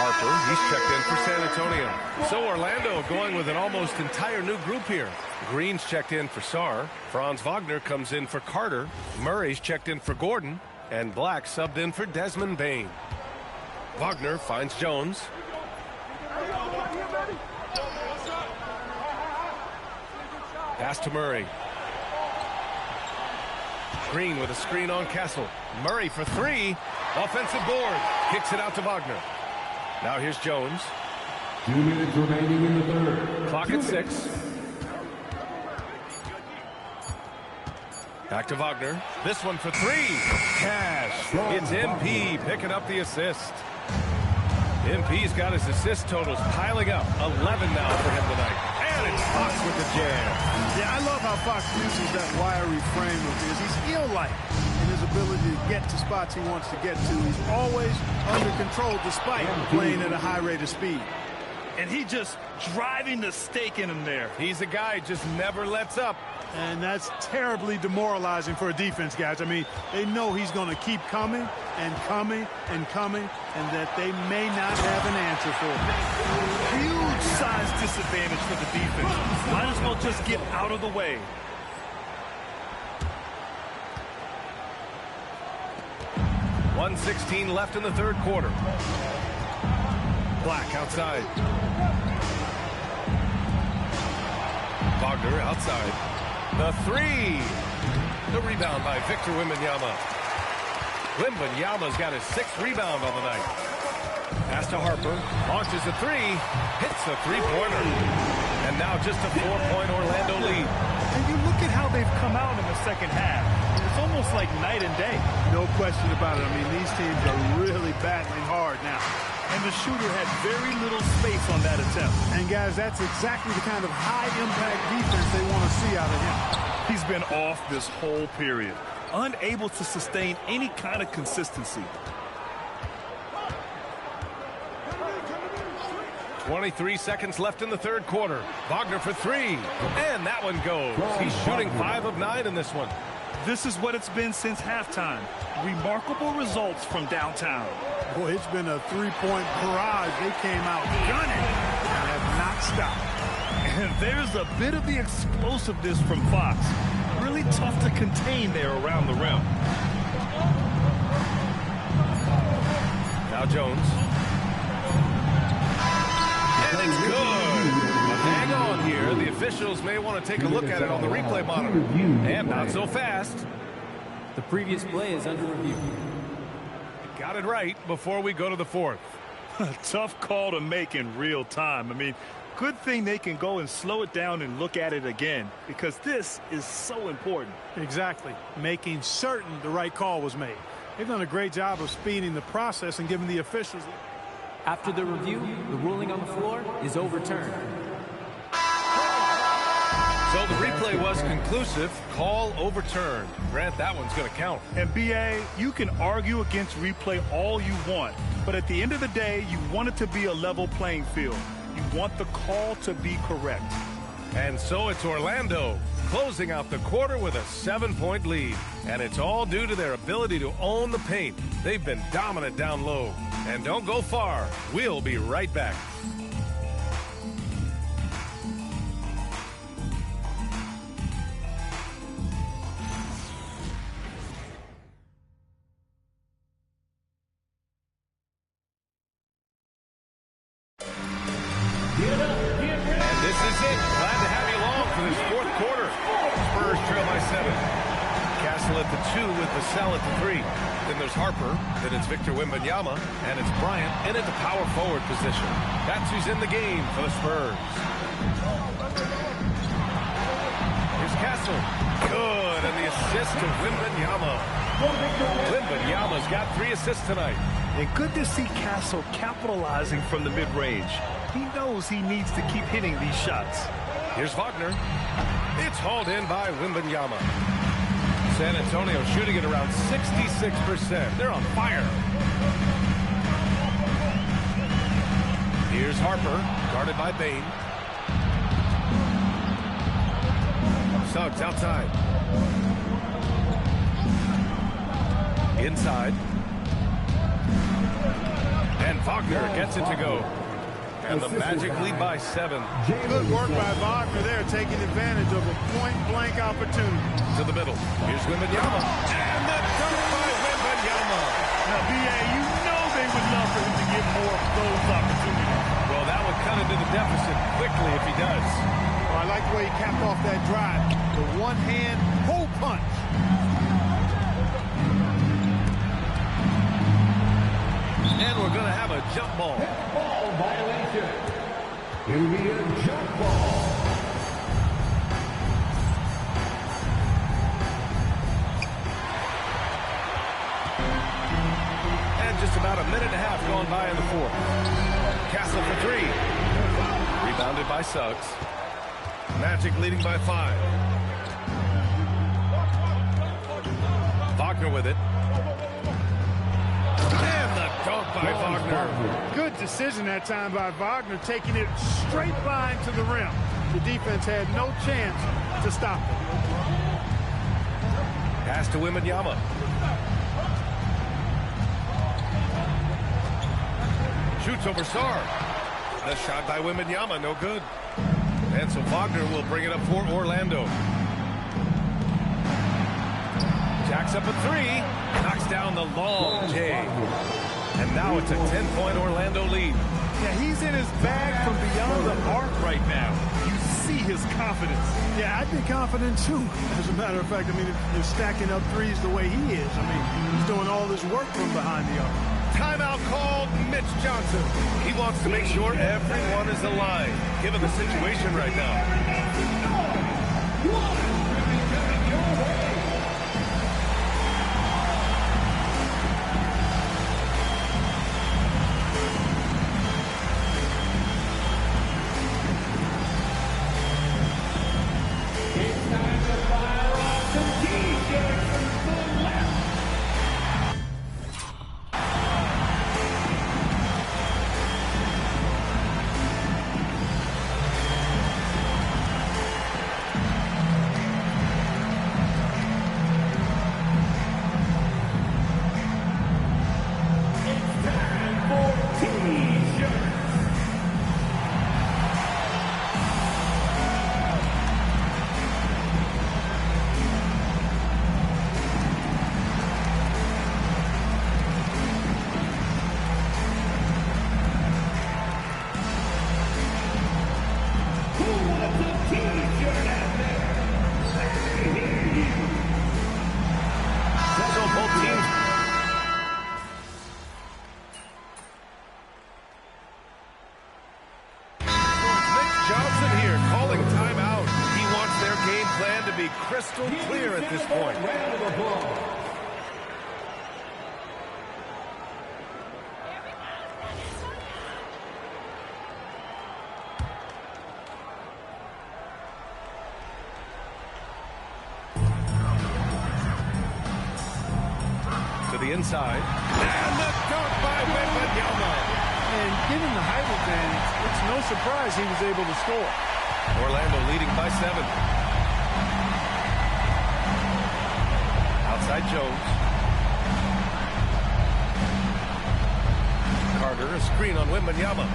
Speaker 3: Harper, he's checked in for San Antonio. So Orlando going with an almost entire new group here. Green's checked in for Sarr. Franz Wagner comes in for Carter. Murray's checked in for Gordon. And Black subbed in for Desmond Bain. Wagner finds Jones. Pass to Murray. Green with a screen on Castle. Murray for three. Offensive board. Kicks it out to Wagner. Now here's Jones.
Speaker 6: 2 minutes remaining in the third.
Speaker 3: Clock at 6. Back to Wagner. This one for three. Cash. It's MP picking up the assist. MP's got his assist totals piling up. 11 now for him tonight. And it's Fox with the jam.
Speaker 5: Yeah, I love how Fox uses that wiry frame of his. He's eel-like in his ability to get to spots he wants to get to. He's always under control despite playing at a high rate of speed.
Speaker 4: And he just driving the stake in him there.
Speaker 3: He's a guy who just never lets up.
Speaker 5: And that's terribly demoralizing for a defense, guys. I mean, they know he's going to keep coming and coming and coming, and that they may not have an answer for him.
Speaker 4: Huge size disadvantage for the defense. Might as well just get out of the way.
Speaker 3: .116 left in the third quarter. Black outside. Wagner outside. The three. The rebound by Victor Wembanyama. Wembanyama's got his 6th rebound on the night. Pass to Harper. Launches a three. Hits a three-pointer. And now just a 4-point Orlando lead.
Speaker 4: And you look at how they've come out in the second half. It's almost like night and day.
Speaker 5: No question about it. I mean, these teams are really battling hard now.
Speaker 4: And the shooter had very little space on that attempt.
Speaker 5: And, guys, that's exactly the kind of high-impact defense they want to see out of him.
Speaker 4: He's been off this whole period, unable to sustain any kind of consistency.
Speaker 3: 23 seconds left in the third quarter. Wagner for three. And that one goes. He's shooting 5 of 9 in this one.
Speaker 4: This is what it's been since halftime. Remarkable results from downtown.
Speaker 5: Boy, it's been a three-point barrage. They came out gunning and have not stopped.
Speaker 4: And there's a bit of the explosiveness from Fox. Really tough to contain there around the rim.
Speaker 3: Now Jones. And it's good. But hang on here. The officials may want to take a look at it on the replay monitor. And not so fast.
Speaker 12: The previous play is under review.
Speaker 3: Got it right before we go to the fourth.
Speaker 4: Tough call to make in real time. I mean, good thing they can go and slow it down and look at it again, because this is so important.
Speaker 5: Exactly. Making certain the right call was made. They've done a great job of speeding the process and giving the officials.
Speaker 12: After the review, the ruling on the floor is overturned.
Speaker 3: So the replay was conclusive. Call overturned. Grant, that one's going to count.
Speaker 4: And BA, you can argue against replay all you want, but at the end of the day, you want it to be a level playing field. You want the call to be correct.
Speaker 3: And so it's Orlando closing out the quarter with a 7-point lead. And it's all due to their ability to own the paint. They've been dominant down low. And don't go far. We'll be right back. Harper, then it's Victor Wembanyama, and it's Bryant in at the power forward position. That's who's in the game for the Spurs. Here's Castle. Good, and the assist to Wembanyama. Wembanyama's got 3 assists tonight.
Speaker 4: And good to see Castle capitalizing from the mid-range. He knows he needs to keep hitting these shots.
Speaker 3: Here's Wagner. It's hauled in by Wembanyama. San Antonio shooting at around 66%. They're on fire. Here's Harper, guarded by Bain. Suggs outside. Inside. And Wagner gets it to go. And the Magic lead by 7.
Speaker 5: Good work by Wagner there, taking advantage of a point-blank opportunity.
Speaker 3: To the middle. Here's Wembanyama. And the dunk by Wembanyama.
Speaker 5: Now, B.A., you know they would love for him to get more of those opportunities.
Speaker 3: Well, that would cut into the deficit quickly if he does.
Speaker 5: Well, I like the way he capped off that drive. The one-hand hole punch.
Speaker 3: And we're going to have a jump ball.
Speaker 6: Ball violation. It'll be a jump ball.
Speaker 3: And just about a minute and a half gone by in the fourth. Castle for 3. Rebounded by Suggs. Magic leading by 5. Wagner with it. And the dunk by Wagner.
Speaker 5: Good decision that time by Wagner, taking it straight line to the rim. The defense had no chance to stop it.
Speaker 3: Pass to Wembanyama. Shoots over Sarr. The shot by Wembanyama, no good. And so Wagner will bring it up for Orlando. Jacks up a 3. Knocks down the long J. And now it's a 10-point Orlando lead.
Speaker 5: Yeah, he's in his bag from beyond the arc right now. You see his confidence. Yeah, I'd be confident too. As a matter of fact, I mean, if you're stacking up threes the way he is, I mean, he's doing all this work from behind the arc.
Speaker 3: Timeout called Mitch Johnson. He wants to make sure everyone is aligned, given the situation right now. Crystal clear at this point. To the inside. And the dunk by Wembanyama.
Speaker 5: And given the height advantage, it's no surprise he was able to score.
Speaker 3: Orlando leading by 7. Outside Jones. Carter, a screen on Wembanyama.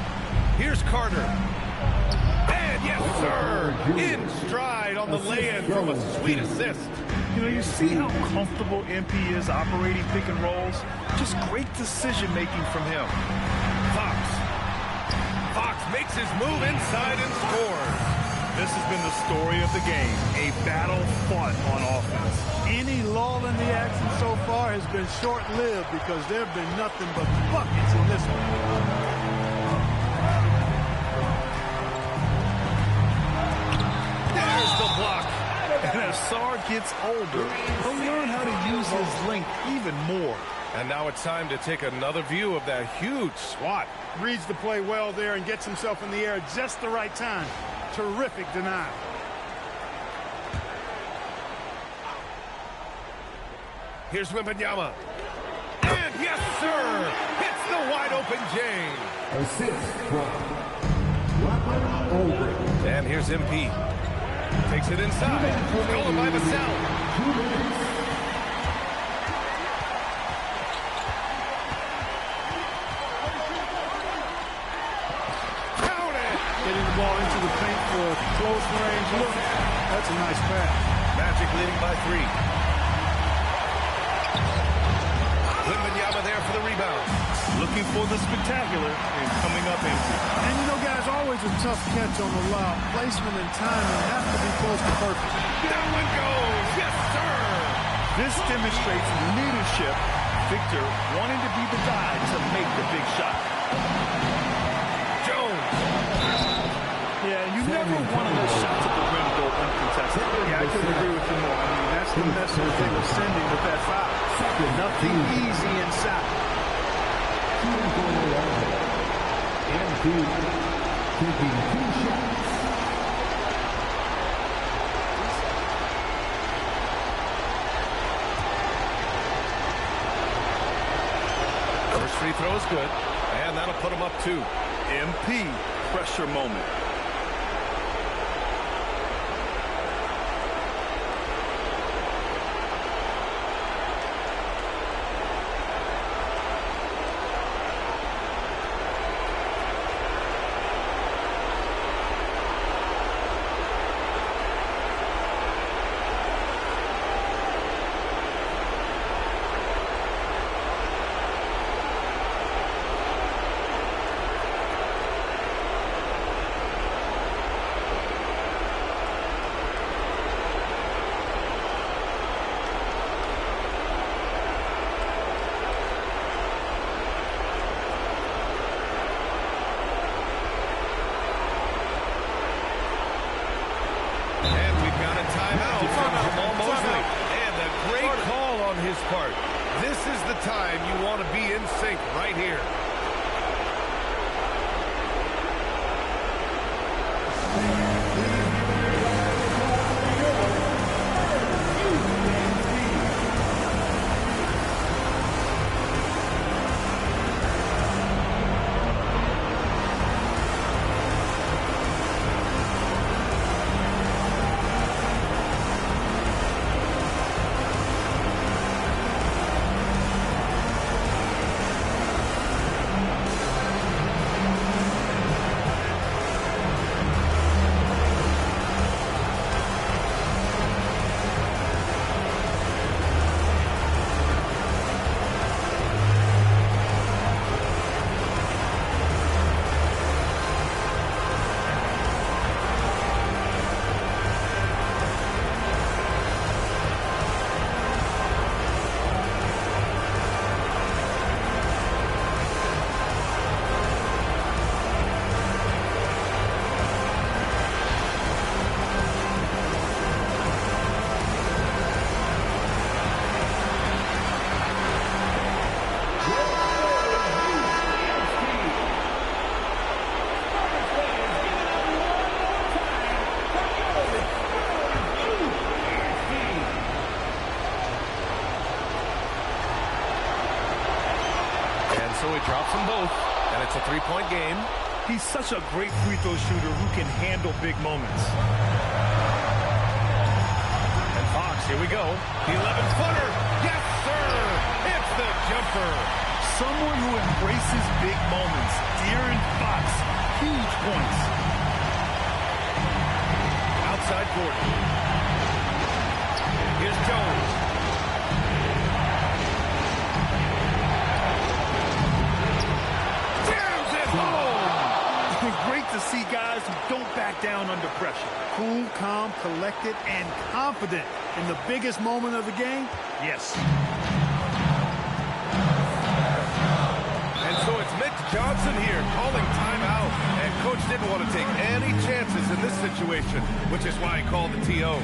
Speaker 3: Here's Carter. And yes, sir, in stride on the lay-in from a sweet assist.
Speaker 4: You know, you see how comfortable MP is operating pick and rolls. Just great decision-making from him.
Speaker 3: Fox makes his move inside and scores.
Speaker 4: This has been the story of the game, a battle fought on offense.
Speaker 5: Any lull in the action so far has been short-lived because there have been nothing but buckets in this one.
Speaker 3: There's the block.
Speaker 4: And as Sarr gets older, he'll learn how to use his length even more.
Speaker 3: And now it's time to take another view of that huge swat.
Speaker 5: Reads the play well there and gets himself in the air at just the right time. Terrific denial.
Speaker 3: Here's Wembanyama. And yes, sir! Hits the wide-open James.
Speaker 6: Assist from Robert Oldring.
Speaker 3: And here's MP. Takes it inside. Stolen by Vassell.
Speaker 5: with a close range look. That's a nice pass.
Speaker 3: Magic leading by 3. Wembanyama there for the rebound.
Speaker 4: Looking for the spectacular and coming up empty.
Speaker 5: And you know, guys, always a tough catch on the lob. Placement and timing have to be close to perfect.
Speaker 3: That one goes. Yes, sir.
Speaker 4: This demonstrates leadership. Victor wanting to be the guy to make the big shot.
Speaker 3: Jones.
Speaker 4: Yeah, you never want to let shots at the rim go uncontested. Yeah, I couldn't agree with you more. I mean, that's the message they were sending with that foul. Nothing easy inside.
Speaker 6: And taking 2 shots.
Speaker 3: First free throw is good, and that'll put him up 2.
Speaker 4: MP pressure moment.
Speaker 3: And we've got a timeout from Jamal Mosley. And a great call on his part. This is the time you want to be in sync right here. So he drops them both, and it's a 3-point game.
Speaker 4: He's such a great free throw shooter who can handle big moments.
Speaker 3: And Fox, here we go. The 11-footer. Yes, sir. It's the jumper.
Speaker 4: Someone who embraces big moments. De'Aaron Fox. Huge points.
Speaker 3: Outside Gordon. Here's Jones.
Speaker 4: Great to see guys who don't back down under pressure.
Speaker 5: Cool, calm, collected, and confident in the biggest moment of the game?
Speaker 4: Yes.
Speaker 3: And so it's Mitch Johnson here calling timeout. And Coach didn't want to take any chances in this situation, which is why he called the TO.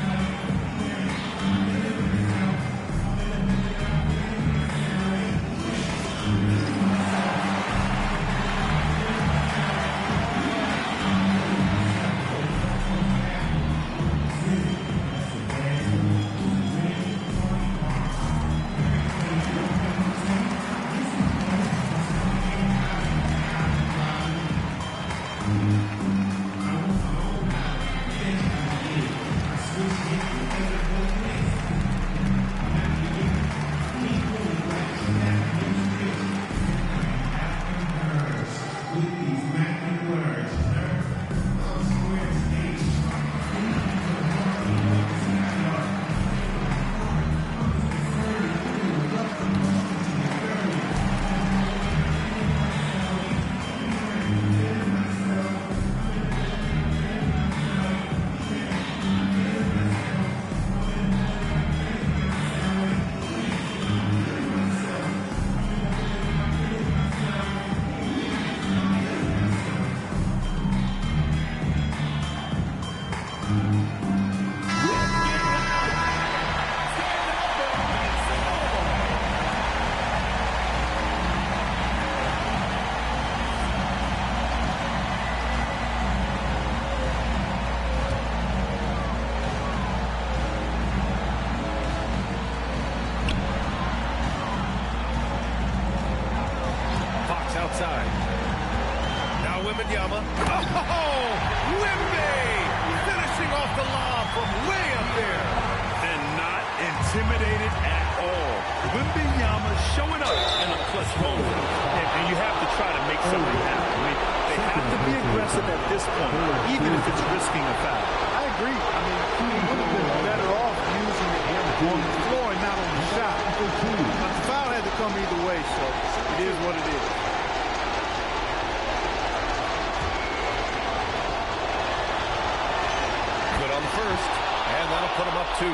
Speaker 3: outside. Now Wembanyama. Oh, Wemby finishing off the lob from way up there.
Speaker 4: And not intimidated at all. Wembanyama showing up in a clutch moment. And you have to try to make something happen. I mean, they have to be aggressive at this point, even if it's risking a foul.
Speaker 5: I agree. I mean, he would have been better off using it on the floor and not on the shot. But the foul had to come either way, so it is what it is.
Speaker 3: Good on the first, and that'll put him up 2.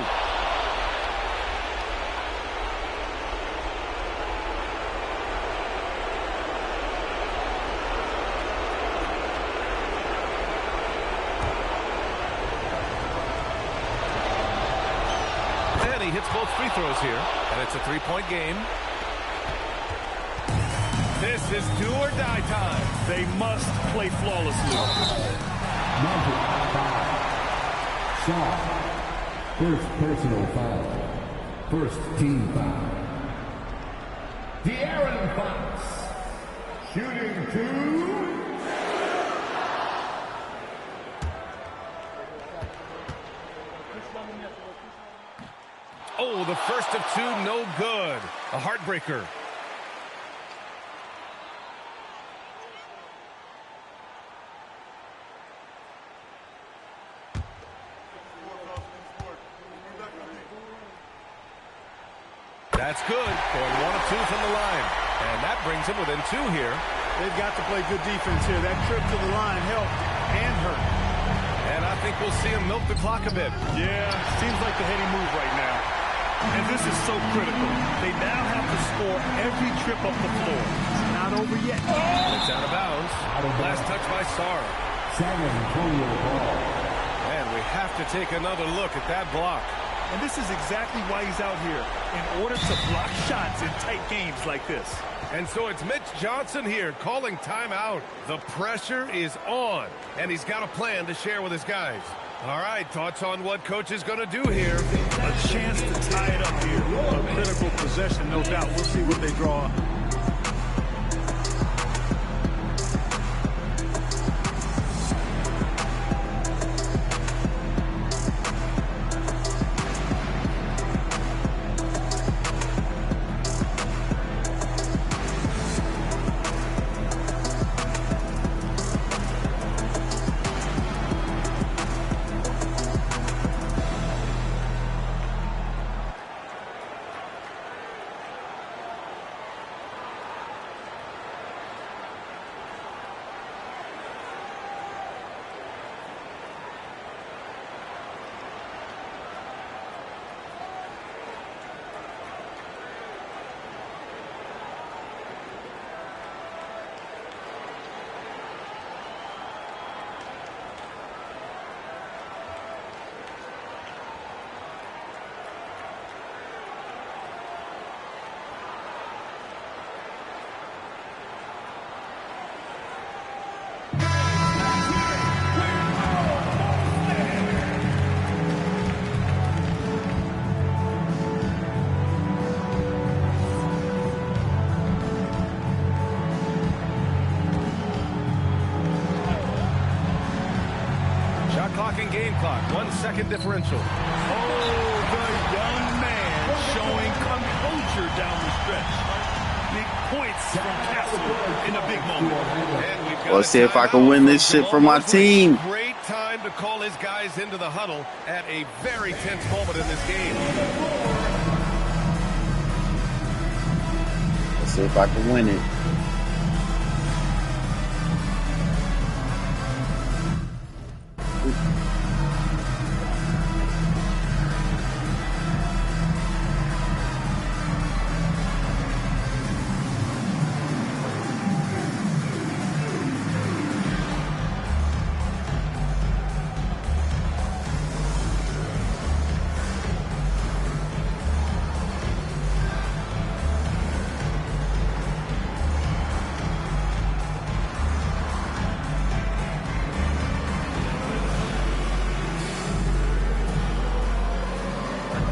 Speaker 3: He hits both free throws here, and it's a 3-point game. This is do or die time.
Speaker 4: They must play flawlessly.
Speaker 6: Number 5. Shot. First personal foul. First team foul. De'Aaron Fox. Shooting 2.
Speaker 3: Oh, the first of 2, no good. A heartbreaker. That's good. Going 1 of 2 from the line. And that brings him within 2 here.
Speaker 5: They've got to play good defense here. That trip to the line helped and hurt.
Speaker 3: And I think we'll see him milk the clock a bit.
Speaker 4: Yeah, seems like the heady move right now. And this is so critical. They now have to score every trip up the floor.
Speaker 5: It's not over yet.
Speaker 3: It's out of bounds. Last touch by Sara.
Speaker 6: San Antonio ball.
Speaker 3: And we have to take another look at that block.
Speaker 4: And this is exactly why he's out here, in order to block shots in tight games like this.
Speaker 3: And so it's Mitch Johnson here calling timeout. The pressure is on, and he's got a plan to share with his guys. All right, thoughts on what coach is going to do here?
Speaker 4: A chance to tie it up here. A critical possession, no doubt. We'll see what they draw up.
Speaker 3: And game clock, 1 second differential.
Speaker 4: Oh, the young man showing composure down the stretch. Big points from Castle in a big moment.
Speaker 7: Let's see if I can win this shit for my team.
Speaker 3: Great time to call his guys into the huddle at a very tense moment in this game.
Speaker 7: Let's see if I can win it.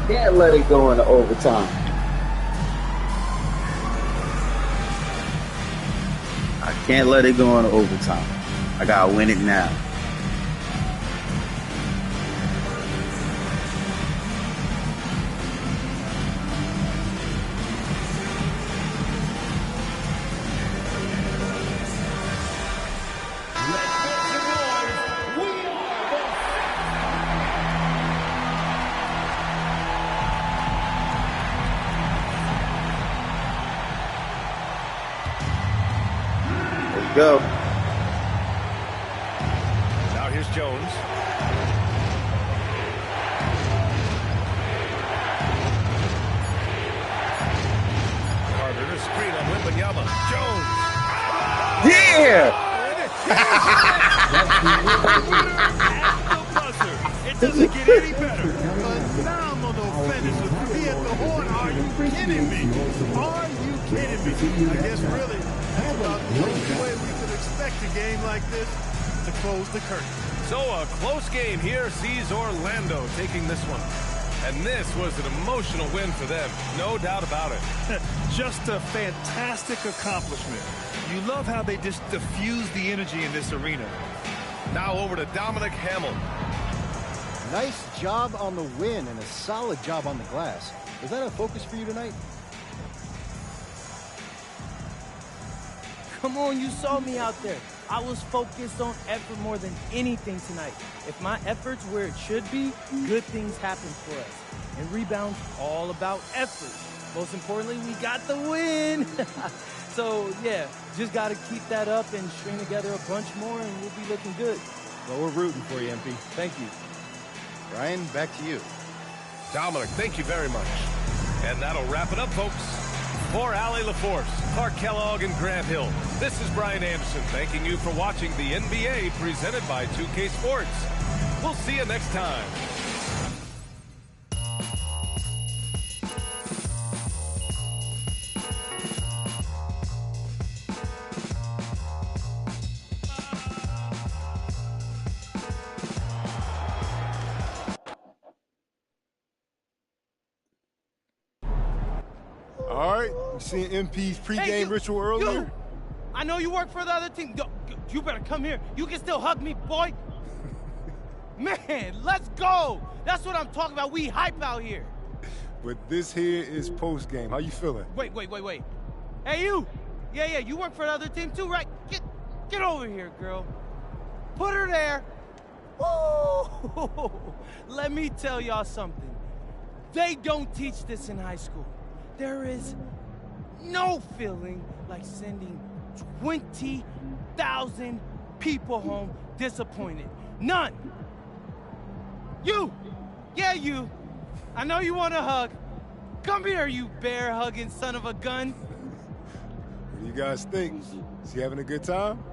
Speaker 7: Can't let it go into overtime. I can't let it go into overtime. I gotta win it now. Go.
Speaker 3: Now here's Jones. Carter to screen on Wembanyama. Jones.
Speaker 7: Yeah!
Speaker 5: It doesn't get any better. Phenomenal finish with 3 at the horn. Are you kidding me? Are you kidding me? I guess really that's about the only way we could expect a game like this to close the curtain.
Speaker 3: So a close game here sees Orlando taking this one. And this was an emotional win for them, no doubt about it.
Speaker 4: Just a fantastic accomplishment. You love how they just diffuse the energy in this arena.
Speaker 3: Now over to Dominic Hamel.
Speaker 13: Nice job on the win and a solid job on the glass. Is that a focus for you tonight?
Speaker 14: Come on, you saw me out there. I was focused on effort more than anything tonight. If my effort's where it should be, good things happen for us. And rebounds, all about effort. Most importantly, we got the win. So, yeah, just got to keep that up and string together a bunch more, and we'll be looking good.
Speaker 13: Well, we're rooting for you, MP. Thank you. Ryan, back to you.
Speaker 3: Dominic, thank you very much. And that'll wrap it up, folks. For Allie LaForce, Clark Kellogg, and Grant Hill, this is Brian Anderson thanking you for watching the NBA presented by 2K Sports. We'll see you next time.
Speaker 5: All right, you seen MP's pregame ritual earlier?
Speaker 14: You. I know you work for the other team. You better come here. You can still hug me, boy. Man, let's go. That's what I'm talking about. We hype out here.
Speaker 5: But this here is postgame. How you feeling?
Speaker 14: Wait. Hey, you. Yeah, you work for the other team too, right? Get over here, girl. Put her there. Woo! Let me tell y'all something. They don't teach this in high school. There is no feeling like sending 20,000 people home disappointed. None. You. Yeah, you. I know you want a hug. Come here, you bear-hugging son of a gun.
Speaker 5: What do you guys think? Is he having a good time?